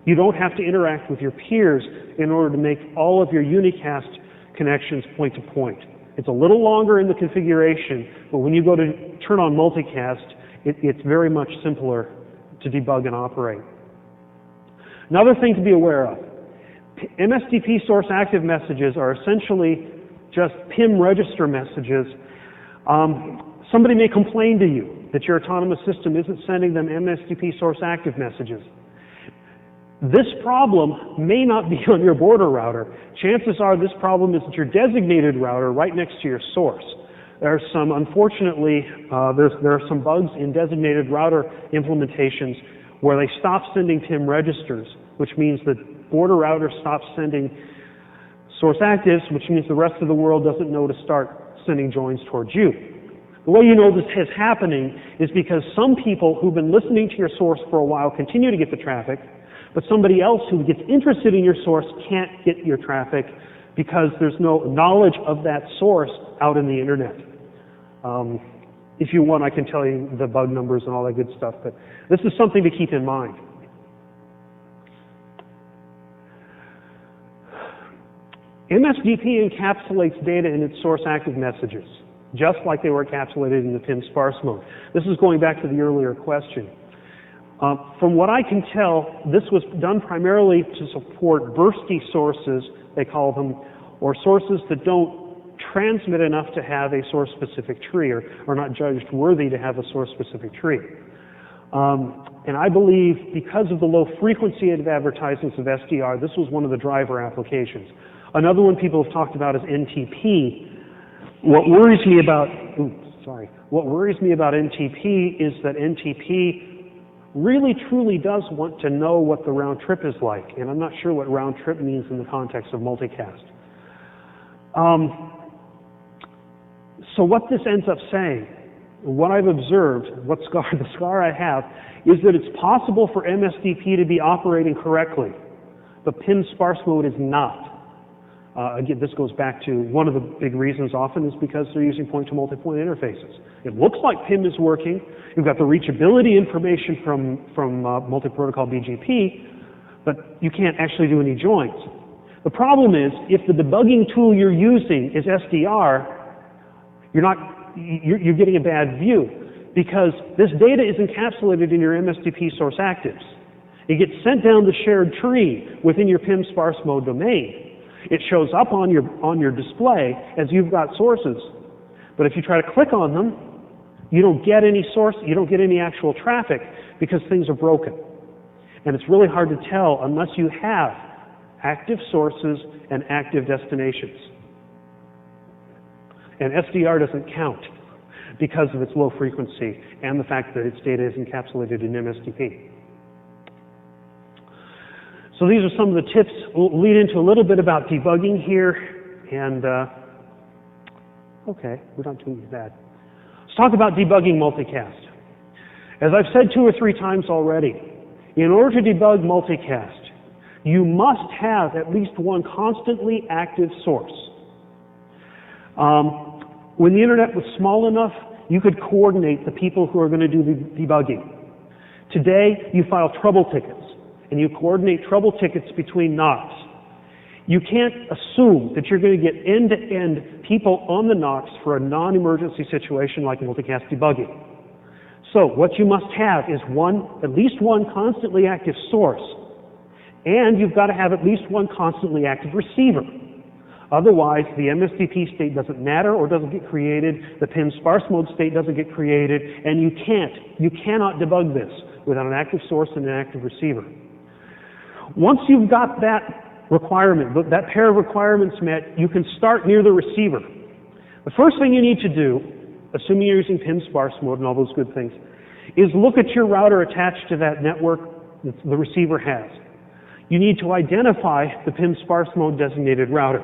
interact with your peers in order to make all of your unicast connections point-to-point. It's a little longer in the configuration, but when you go to turn on multicast, it's very much simpler to debug and operate. Another thing to be aware of, MSDP source active messages are essentially just PIM register messages. Somebody may complain to you that your autonomous system isn't sending them MSDP source active messages. This problem may not be on your border router. Chances are this problem is at your designated router right next to your source. There are some, unfortunately, there are some bugs in designated router implementations where they stop sending PIM registers, which means that border routers stop sending source actives, which means the rest of the world doesn't know to start sending joins towards you. The way you know this is happening is because some people who've been listening to your source for a while continue to get the traffic, but somebody else who gets interested in your source can't get your traffic because there's no knowledge of that source out in the internet. If you want, I can tell you the bug numbers and all that good stuff, but this is something to keep in mind. MSDP encapsulates data in its source active messages, just like they were encapsulated in the PIM Sparse Mode. This is going back to the earlier question. From what I can tell, this was done primarily to support bursty sources, they call them, or sources that don't transmit enough to have a source-specific tree, or are not judged worthy to have a source-specific tree. And I believe because of the low frequency of advertisements of SDR, this was one of the driver applications. Another one people have talked about is NTP. What worries me about NTP is that NTP really truly does want to know what the round trip is like, and I'm not sure what round trip means in the context of multicast. So what this ends up saying, what I've observed, the scar I have, is that it's possible for MSDP to be operating correctly, but PIM Sparse Mode is not. Again, this goes back to one of the big reasons often is because they're using point-to-multipoint interfaces. It looks like PIM is working. You've got the reachability information from Multiprotocol BGP, but you can't actually do any joins. The problem is, if the debugging tool you're using is SDR, you're getting a bad view because this data is encapsulated in your MSDP source actives. It gets sent down the shared tree within your PIM Sparse Mode domain. It shows up on your display as you've got sources. But if you try to click on them, you don't get any source, you don't get any actual traffic because things are broken. And it's really hard to tell unless you have active sources and active destinations. And SDR doesn't count because of its low frequency and the fact that its data is encapsulated in MSDP. So these are some of the tips. We'll lead into a little bit about debugging here. And, okay, we're not doing that. Let's talk about debugging multicast. As I've said 2 or 3 times already, in order to debug multicast, you must have at least one constantly active source. When the internet was small enough, you could coordinate the people who are going to do the debugging. Today, you file trouble tickets, and you coordinate trouble tickets between NOCs. You can't assume that you're going to get end-to-end people on the NOCs for a non-emergency situation like multicast debugging. So what you must have is at least one constantly active source, and you've got to have at least one constantly active receiver. Otherwise, the MSDP state doesn't matter or doesn't get created, the PIM Sparse Mode state doesn't get created, and you cannot debug this without an active source and an active receiver. Once you've got that requirement, that pair of requirements met, you can start near the receiver. The first thing you need to do, assuming you're using PIM Sparse Mode and all those good things, is look at your router attached to that network that the receiver has. You need to identify the PIM Sparse Mode designated router.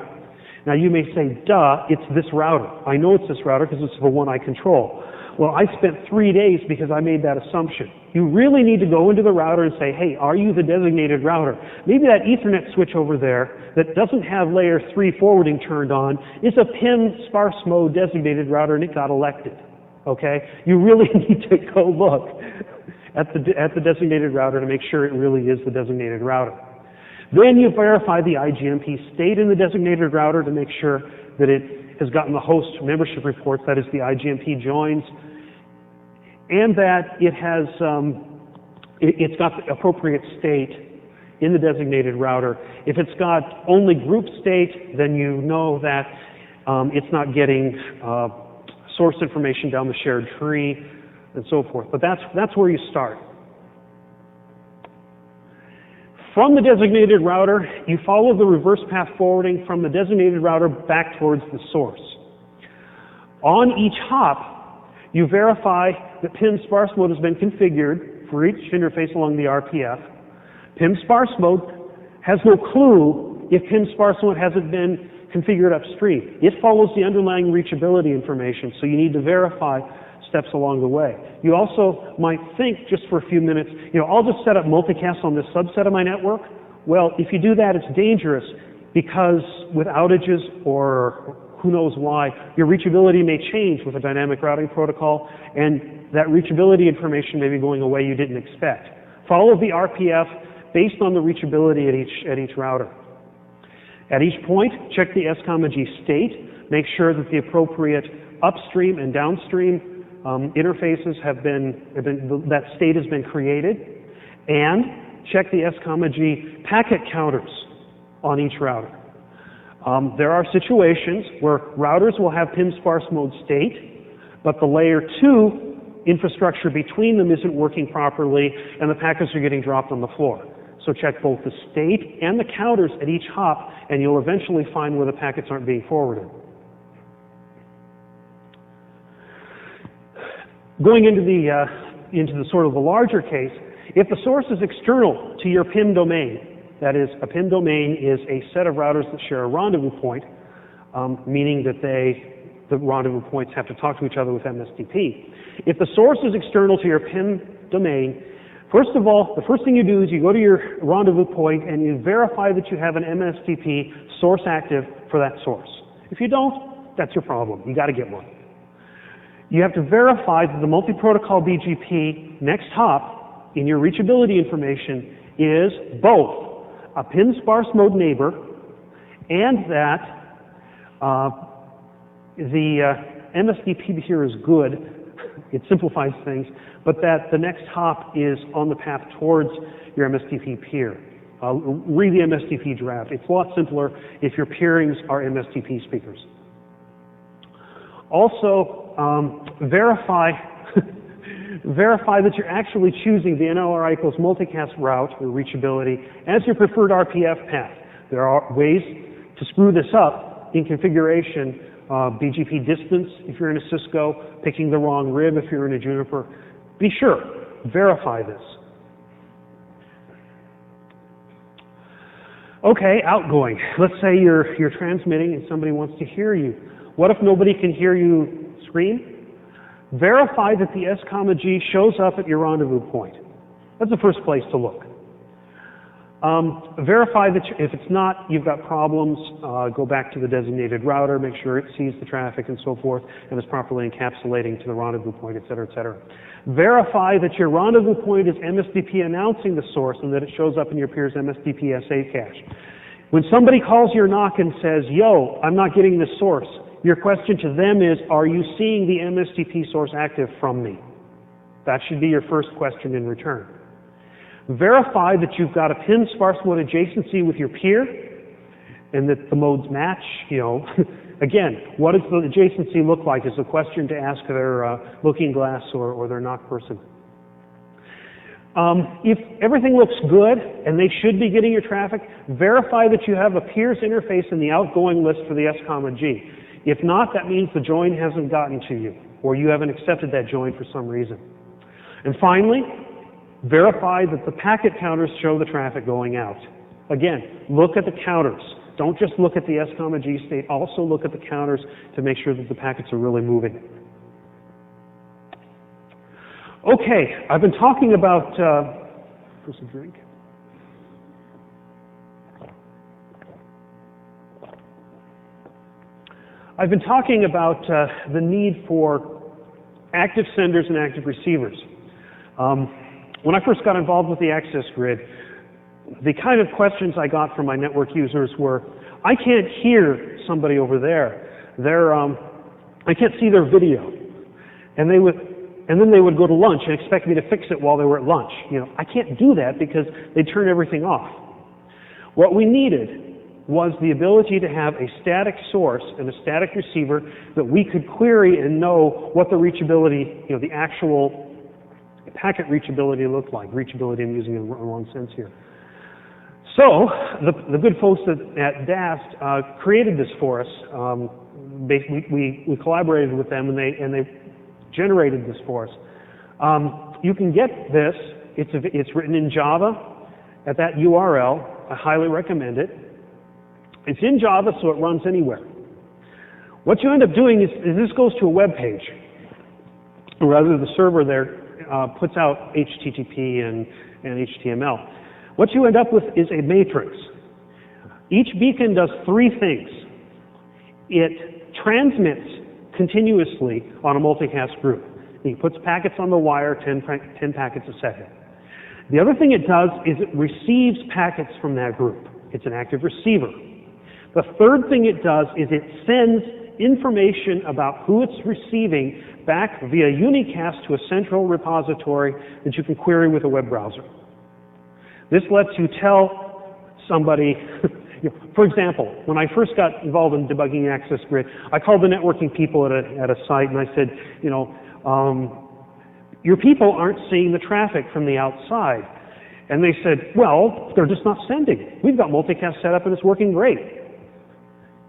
Now you may say, duh, it's this router. I know it's this router because it's the one I control. Well, I spent 3 days because I made that assumption. You really need to go into the router and say, hey, are you the designated router? Maybe that Ethernet switch over there that doesn't have layer 3 forwarding turned on is a PIM Sparse Mode designated router and it got elected. Okay? You really need to go look at the designated router to make sure it really is the designated router. Then you verify the IGMP state in the designated router to make sure that it has gotten the host membership reports, that is the IGMP joins, and that it has, it's got the appropriate state in the designated router. If it's got only group state, then you know that it's not getting source information down the shared tree and so forth. But that's where you start. From the designated router, you follow the reverse path forwarding from the designated router back towards the source. On each hop, you verify that PIM Sparse Mode has been configured for each interface along the RPF. PIM Sparse Mode has no clue if PIM Sparse Mode hasn't been configured upstream. It follows the underlying reachability information, so you need to verify steps along the way. You also might think, just for a few minutes, I'll just set up multicast on this subset of my network. Well, if you do that, it's dangerous, because with outages or who knows why, your reachability may change with a dynamic routing protocol, and that reachability information may be going away you didn't expect. Follow the RPF based on the reachability at each router. At each point, check the S-G state. Make sure that the appropriate upstream and downstream interfaces that state has been created. And check the S-G packet counters on each router. There are situations where routers will have PIM Sparse Mode state, but the layer 2 infrastructure between them isn't working properly, and the packets are getting dropped on the floor. So check both the state and the counters at each hop, and you'll eventually find where the packets aren't being forwarded. Going into the sort of the larger case, if the source is external to your PIM domain, that is, a PIM domain is a set of routers that share a rendezvous point, meaning that the rendezvous points have to talk to each other with MSDP. If the source is external to your PIM domain, first of all, the first thing you do is you go to your rendezvous point and you verify that you have an MSDP source active for that source. If you don't, that's your problem. You got to get one. You have to verify that the Multiprotocol BGP next hop in your reachability information is both a PIM Sparse Mode neighbor and that the MSDP here is good. It simplifies things, but that the next hop is on the path towards your MSDP peer. Read the MSDP draft. It's a lot simpler if your peerings are MSDP speakers. Also, verify that you're actually choosing the NLRI equals multicast route or reachability as your preferred RPF path. There are ways to screw this up in configuration. BGP distance if you're in a Cisco, picking the wrong rib if you're in a Juniper. Be sure, verify this. Okay, outgoing. Let's say you're transmitting and somebody wants to hear you. What if nobody can hear you scream? Verify that the S-G shows up at your rendezvous point. That's the first place to look. Verify that if it's not, you've got problems, go back to the designated router, make sure it sees the traffic and so forth, and is properly encapsulating to the rendezvous point, et cetera, et cetera. Verify that your rendezvous point is MSDP announcing the source and that it shows up in your peer's MSDP SA cache. When somebody calls your NOC and says, yo, I'm not getting this source, your question to them is, are you seeing the MSDP source active from me? That should be your first question in return. Verify that you've got a PIM Sparse Mode adjacency with your peer and that the modes match. Again, what does the adjacency look like is a question to ask their looking glass or their NOC person. If everything looks good and they should be getting your traffic, verify that you have a peer's interface in the outgoing list for the S-G. If not, that means the join hasn't gotten to you or you haven't accepted that join for some reason. And finally, verify that the packet counters show the traffic going out. Again, look at the counters. Don't just look at the S-G state, also look at the counters to make sure that the packets are really moving. Okay, I've been talking about, for some drink. I've been talking about the need for active senders and active receivers. When I first got involved with the access grid, the kind of questions I got from my network users were, I can't hear somebody over there. I can't see their video. And then they would go to lunch and expect me to fix it while they were at lunch. I can't do that because they turn everything off. What we needed was the ability to have a static source and a static receiver that we could query and know what the reachability, the actual packet reachability looked like. Reachability, I'm using in the wrong sense here. So the good folks at DAST created this for us. We collaborated with them and they generated this for us. You can get this It's written in Java at that URL. I highly recommend it. It's in Java, so it runs anywhere. What you end up doing is this goes to a web page. Or rather, the server there puts out HTTP and HTML. What you end up with is a matrix. Each beacon does three things. It transmits continuously on a multicast group. It puts packets on the wire, 10 packets a second. The other thing it does is it receives packets from that group. It's an active receiver. The third thing it does is it sends information about who it's receiving back via unicast to a central repository that you can query with a web browser. This lets you tell somebody, for example, when I first got involved in debugging access grid, I called the networking people at a site and I said, your people aren't seeing the traffic from the outside. And they said, well, they're just not sending. We've got multicast set up and it's working great.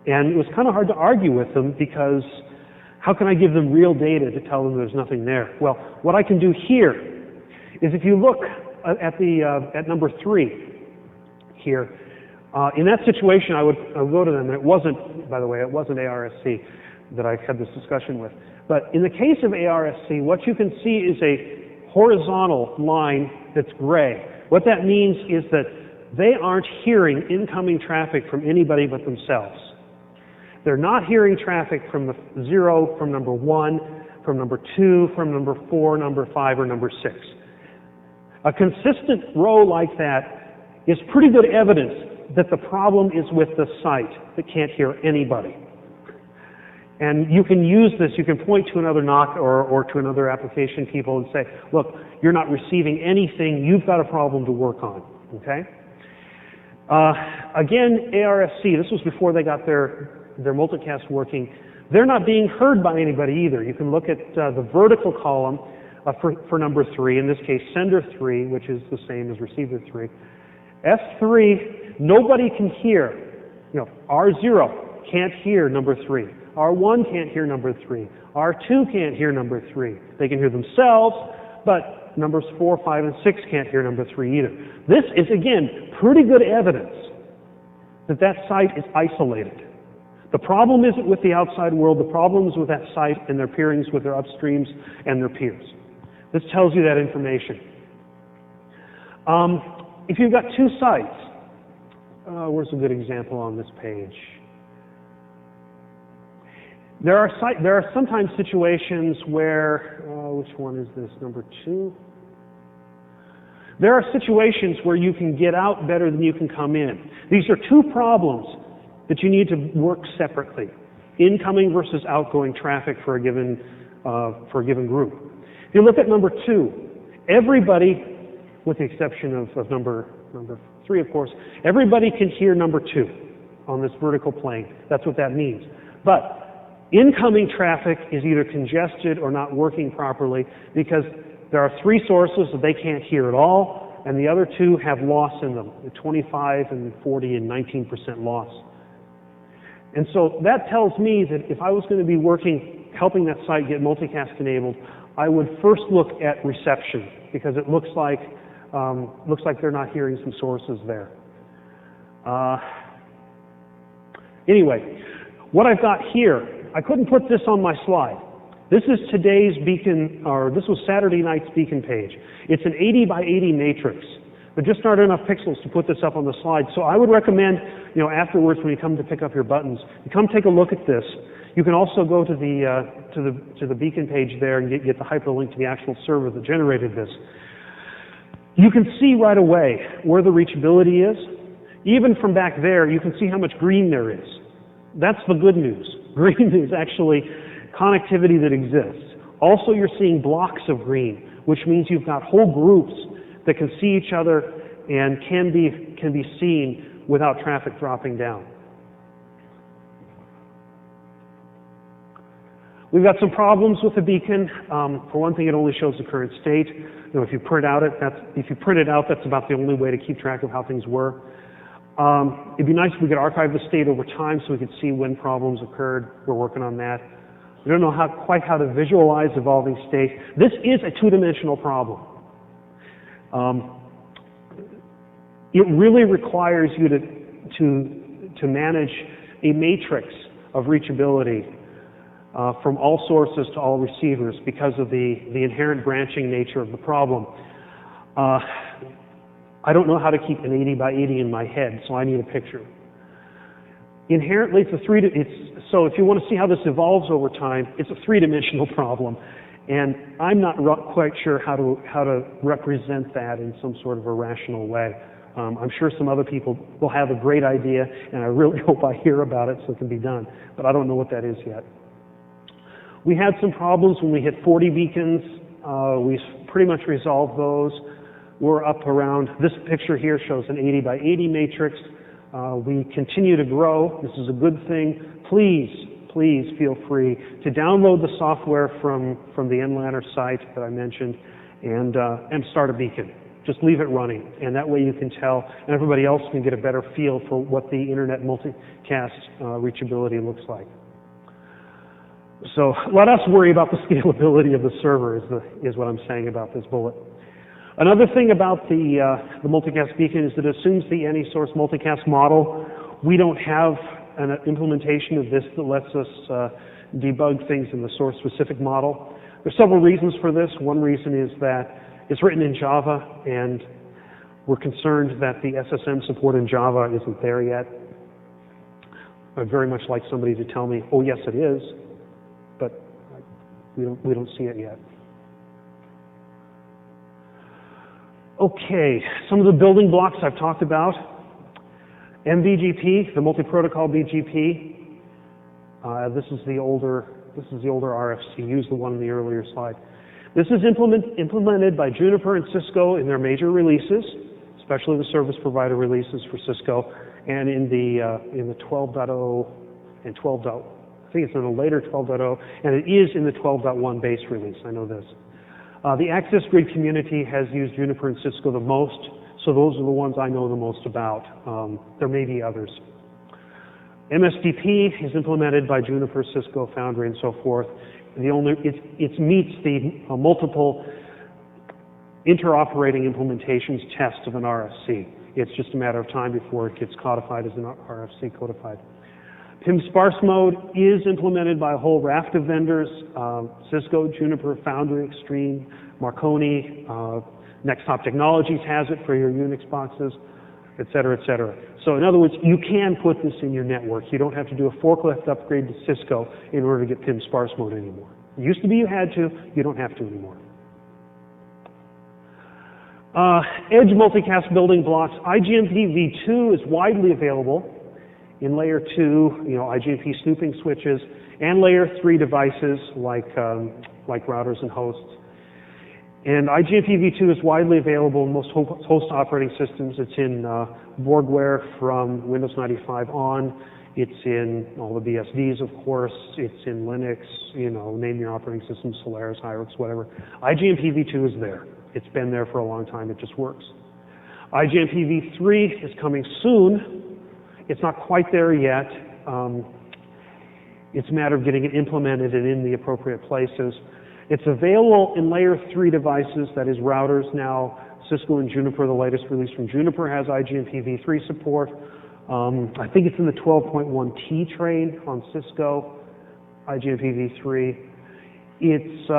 And it was kind of hard to argue with them because how can I give them real data to tell them there's nothing there? Well, what I can do here is if you look at number 3 here, in that situation I would go to them, and it wasn't, by the way, it wasn't ARSC that I had this discussion with. But in the case of ARSC, what you can see is a horizontal line that's gray. What that means is that they aren't hearing incoming traffic from anybody but themselves. They're not hearing traffic from the 0, from number 1, from number 2, from number 4, number 5, or number 6. A consistent row like that is pretty good evidence that the problem is with the site that can't hear anybody. And you can use this, you can point to another NOC or to another application people and say, look, you're not receiving anything, you've got a problem to work on, okay? Again, ARSC, this was before they got their multicast working. They're not being heard by anybody either. You can look at the vertical column for number 3, in this case sender 3, which is the same as receiver 3. S3, nobody can hear. R0 can't hear number 3. R1 can't hear number 3. R2 can't hear number 3. They can hear themselves, but numbers 4, 5, and 6 can't hear number 3 either. This is, again, pretty good evidence that that site is isolated. The problem isn't with the outside world. The problem is with that site and their peerings with their upstreams and their peers. This tells you that information. If you've got two sites, where's a good example on this page? There are sometimes situations where, which one is this, number 2? There are situations where you can get out better than you can come in. These are two problems that you need to work separately. Incoming versus outgoing traffic for a given group. If you look at number 2, everybody, with the exception of number 3, of course, everybody can hear number 2 on this vertical plane. That's what that means. But incoming traffic is either congested or not working properly because there are 3 sources that they can't hear at all, and the other 2 have loss in them, 25 and 40 and 19% loss. And so that tells me that if I was going to be helping that site get multicast enabled, I would first look at reception because it looks like they're not hearing some sources there. Anyway, what I've got here, I couldn't put this on my slide. This is today's beacon, or this was Saturday night's beacon page. It's an 80 by 80 matrix. There just aren't enough pixels to put this up on the slide. So I would recommend, afterwards when you come to pick up your buttons, you come take a look at this. You can also go to the beacon page there and get the hyperlink to the actual server that generated this. You can see right away where the reachability is. Even from back there, you can see how much green there is. That's the good news. Green is actually connectivity that exists. Also, you're seeing blocks of green, which means you've got whole groups that can see each other and can be seen without traffic dropping down. We've got some problems with the beacon. For one thing, it only shows the current state. If you print it out, that's about the only way to keep track of how things were. It'd be nice if we could archive the state over time so we could see when problems occurred. We're working on that. We don't know quite how to visualize evolving state. This is a two-dimensional problem. It really requires you to manage a matrix of reachability from all sources to all receivers because of the inherent branching nature of the problem. I don't know how to keep an 80 by 80 in my head, so I need a picture. Inherently, so if you want to see how this evolves over time, it's a three-dimensional problem, and I'm not quite sure how to represent that in some sort of a rational way. I'm sure some other people will have a great idea, and I really hope I hear about it so it can be done, but I don't know what that is yet. We had some problems when we hit 40 beacons. We pretty much resolved those. We're up around, this picture here shows an 80 by 80 matrix. We continue to grow. This is a good thing. Please feel free to download the software from the NLANR site that I mentioned and start a beacon. Just leave it running, and that way you can tell, and everybody else can get a better feel for what the Internet Multicast reachability looks like. So let us worry about the scalability of the server is what I'm saying about this bullet. Another thing about the multicast beacon is that it assumes the Any Source Multicast model. We don't have an implementation of this that lets us debug things in the source specific model. There's several reasons for this. One reason is that it's written in Java, and we're concerned that the SSM support in Java isn't there yet. I'd very much like somebody to tell me, oh yes it is, but we don't see it yet. Okay, some of the building blocks I've talked about. M-BGP, the Multiprotocol BGP. This is the older RFC. Use the one in the earlier slide. This is implemented by Juniper and Cisco in their major releases, especially the service provider releases for Cisco, and in the 12.0 and 12. I think it's in the later 12.0, and it is in the 12.1 base release. I know this. The access grid community has used Juniper and Cisco the most, so those are the ones I know the most about. There may be others. MSDP is implemented by Juniper, Cisco, Foundry, and so forth. It meets the multiple interoperating implementations test of an RFC. It's just a matter of time before it gets codified as an RFC codified. PIM Sparse Mode is implemented by a whole raft of vendors, Cisco, Juniper, Foundry, Extreme, Marconi, Nextop Technologies has it for your Unix boxes, et cetera, et cetera. So in other words, you can put this in your network. You don't have to do a forklift upgrade to Cisco in order to get PIM Sparse Mode anymore. It used to be you had to, you don't have to anymore. Edge multicast building blocks. IGMP v2 is widely available in layer 2, IGMP snooping switches, and layer 3 devices like routers and hosts. And IGMP v2 is widely available in most host operating systems. It's in boardware from Windows 95 on. It's in all the BSDs, of course. It's in Linux, name your operating system, Solaris, Hyrix, whatever. IGMP v2 is there. It's been there for a long time. It just works. IGMP v3 is coming soon. It's not quite there yet. It's a matter of getting it implemented and in the appropriate places. It's available in layer 3 devices, that is routers now. Cisco and Juniper, the latest release from Juniper has IGMP v3 support. I think it's in the 12.1T train on Cisco, IGMP v3. It's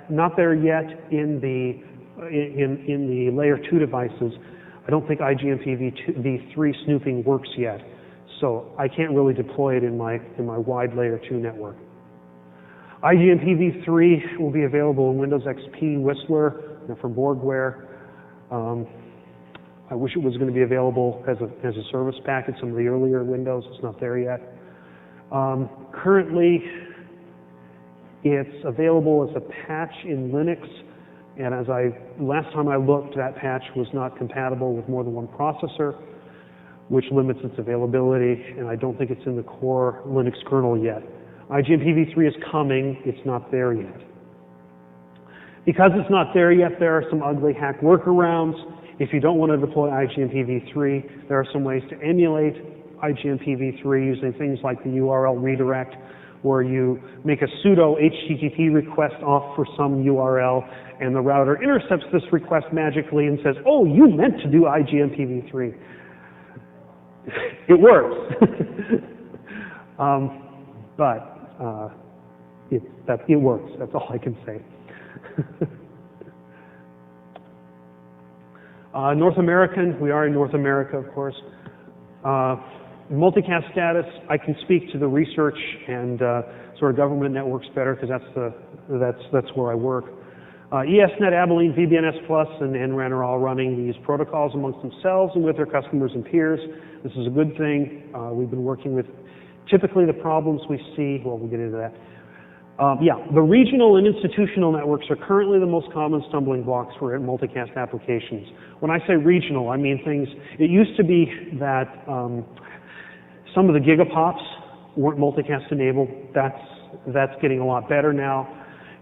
not there yet in the layer 2 devices. I don't think IGMP v3 snooping works yet, so I can't really deploy it in my wide layer 2 network. IGMP v3 will be available in Windows XP, Whistler, for boardware. I wish it was going to be available as a service pack in some of the earlier Windows. It's not there yet. Currently, it's available as a patch in Linux, and last time I looked, that patch was not compatible with more than one processor, which limits its availability, and I don't think it's in the core Linux kernel yet. IGMP v3 is coming, it's not there yet. Because it's not there yet, there are some ugly hack workarounds. If you don't want to deploy IGMP v3, there are some ways to emulate IGMP v3 using things like the URL redirect, where you make a pseudo HTTP request off for some URL, and the router intercepts this request magically and says, "Oh, you meant to do IGMP v3." It works. It works. That's all I can say. North American, we are in North America, of course. Multicast status, I can speak to the research and sort of government networks better because that's where I work. ESNet, Abilene, VBNS Plus, and NRAN are all running these protocols amongst themselves and with their customers and peers. This is a good thing. We've been working with typically the problems we see. Well, we'll get into that. The regional and institutional networks are currently the most common stumbling blocks for multicast applications. When I say regional, I mean things, it used to be that some of the gigapops weren't multicast enabled. That's getting a lot better now.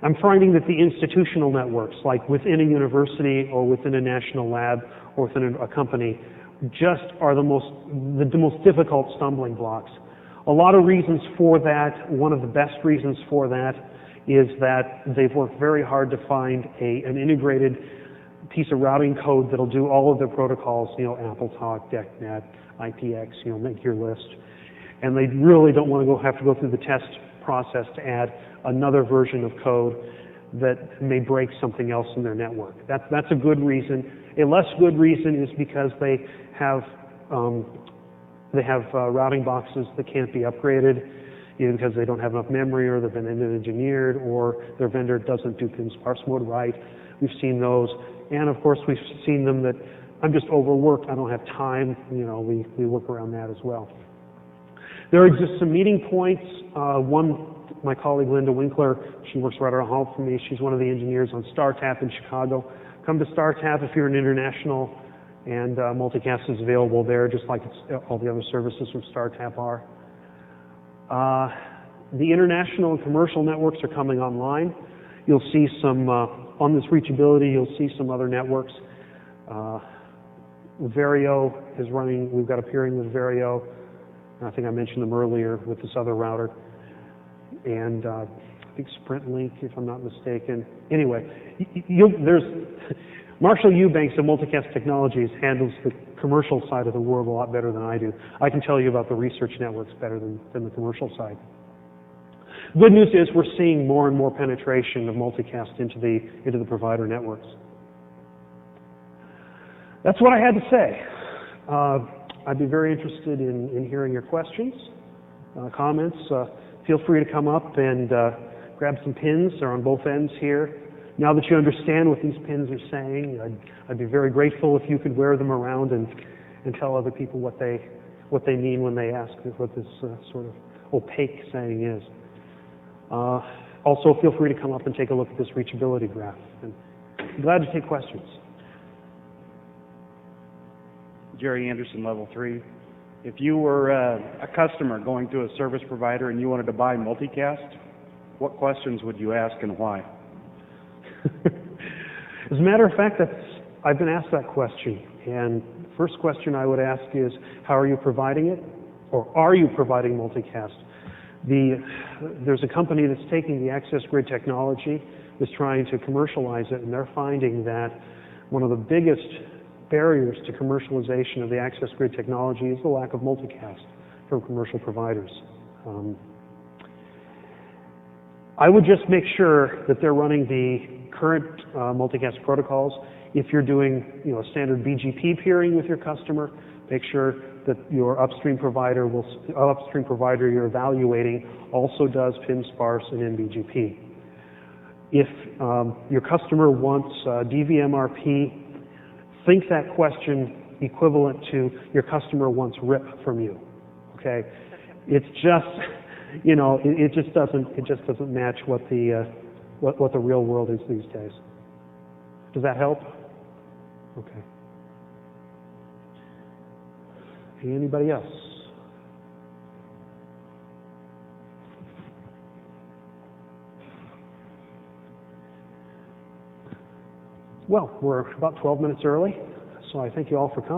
I'm finding that the institutional networks, like within a university or within a national lab or within a company, just are the most difficult stumbling blocks. A lot of reasons for that. One of the best reasons for that is that they've worked very hard to find an integrated piece of routing code that'll do all of their protocols, AppleTalk, DECnet, IPX, make your list. And they really don't want to have to go through the test process to add another version of code that may break something else in their network. That's a good reason. A less good reason is because they have routing boxes that can't be upgraded, either because they don't have enough memory or they've been engineered or their vendor doesn't do PIM Sparse Mode right. We've seen those. And of course, we've seen them that I'm just overworked, I don't have time. We work around that as well. There exist some meeting points. One, my colleague Linda Winkler, she works right around the hall from me. She's one of the engineers on StarTAP in Chicago. Come to StarTAP if you're an international, and multicast is available there, just like all the other services from StarTAP are. The international and commercial networks are coming online. You'll see some, on this reachability, you'll see some other networks. Vario is running, we've got a peering with Vario. I think I mentioned them earlier with this other router. And I think SprintLink, if I'm not mistaken. Anyway, there's Marshall Eubanks of Multicast Technologies handles the commercial side of the world a lot better than I do. I can tell you about the research networks better than the commercial side. Good news is we're seeing more and more penetration of multicast into the provider networks. That's what I had to say. I'd be very interested in hearing your questions, comments. Feel free to come up and grab some pins. They're on both ends here. Now that you understand what these pins are saying, I'd be very grateful if you could wear them around and tell other people what they mean when they ask what this sort of opaque saying is. Also, feel free to come up and take a look at this reachability graph. And I'm glad to take questions. Jerry Anderson, Level 3. If you were a customer going to a service provider and you wanted to buy multicast, what questions would you ask and why? As a matter of fact, I've been asked that question. And the first question I would ask is, how are you providing it? Or are you providing multicast? There's a company that's taking the access grid technology, is trying to commercialize it, and they're finding that one of the biggest barriers to commercialization of the access grid technology is the lack of multicast from commercial providers. I would just make sure that they're running the current multicast protocols. If you're doing a standard BGP peering with your customer, make sure that your upstream provider you're evaluating also does PIM Sparse and M-BGP. If your customer wants DVMRP, think that question equivalent to your customer wants RIP from you. Okay, it's just it just doesn't match what the real world is these days. Does that help? Okay. Anybody else? Well, we're about 12 minutes early, so I thank you all for coming.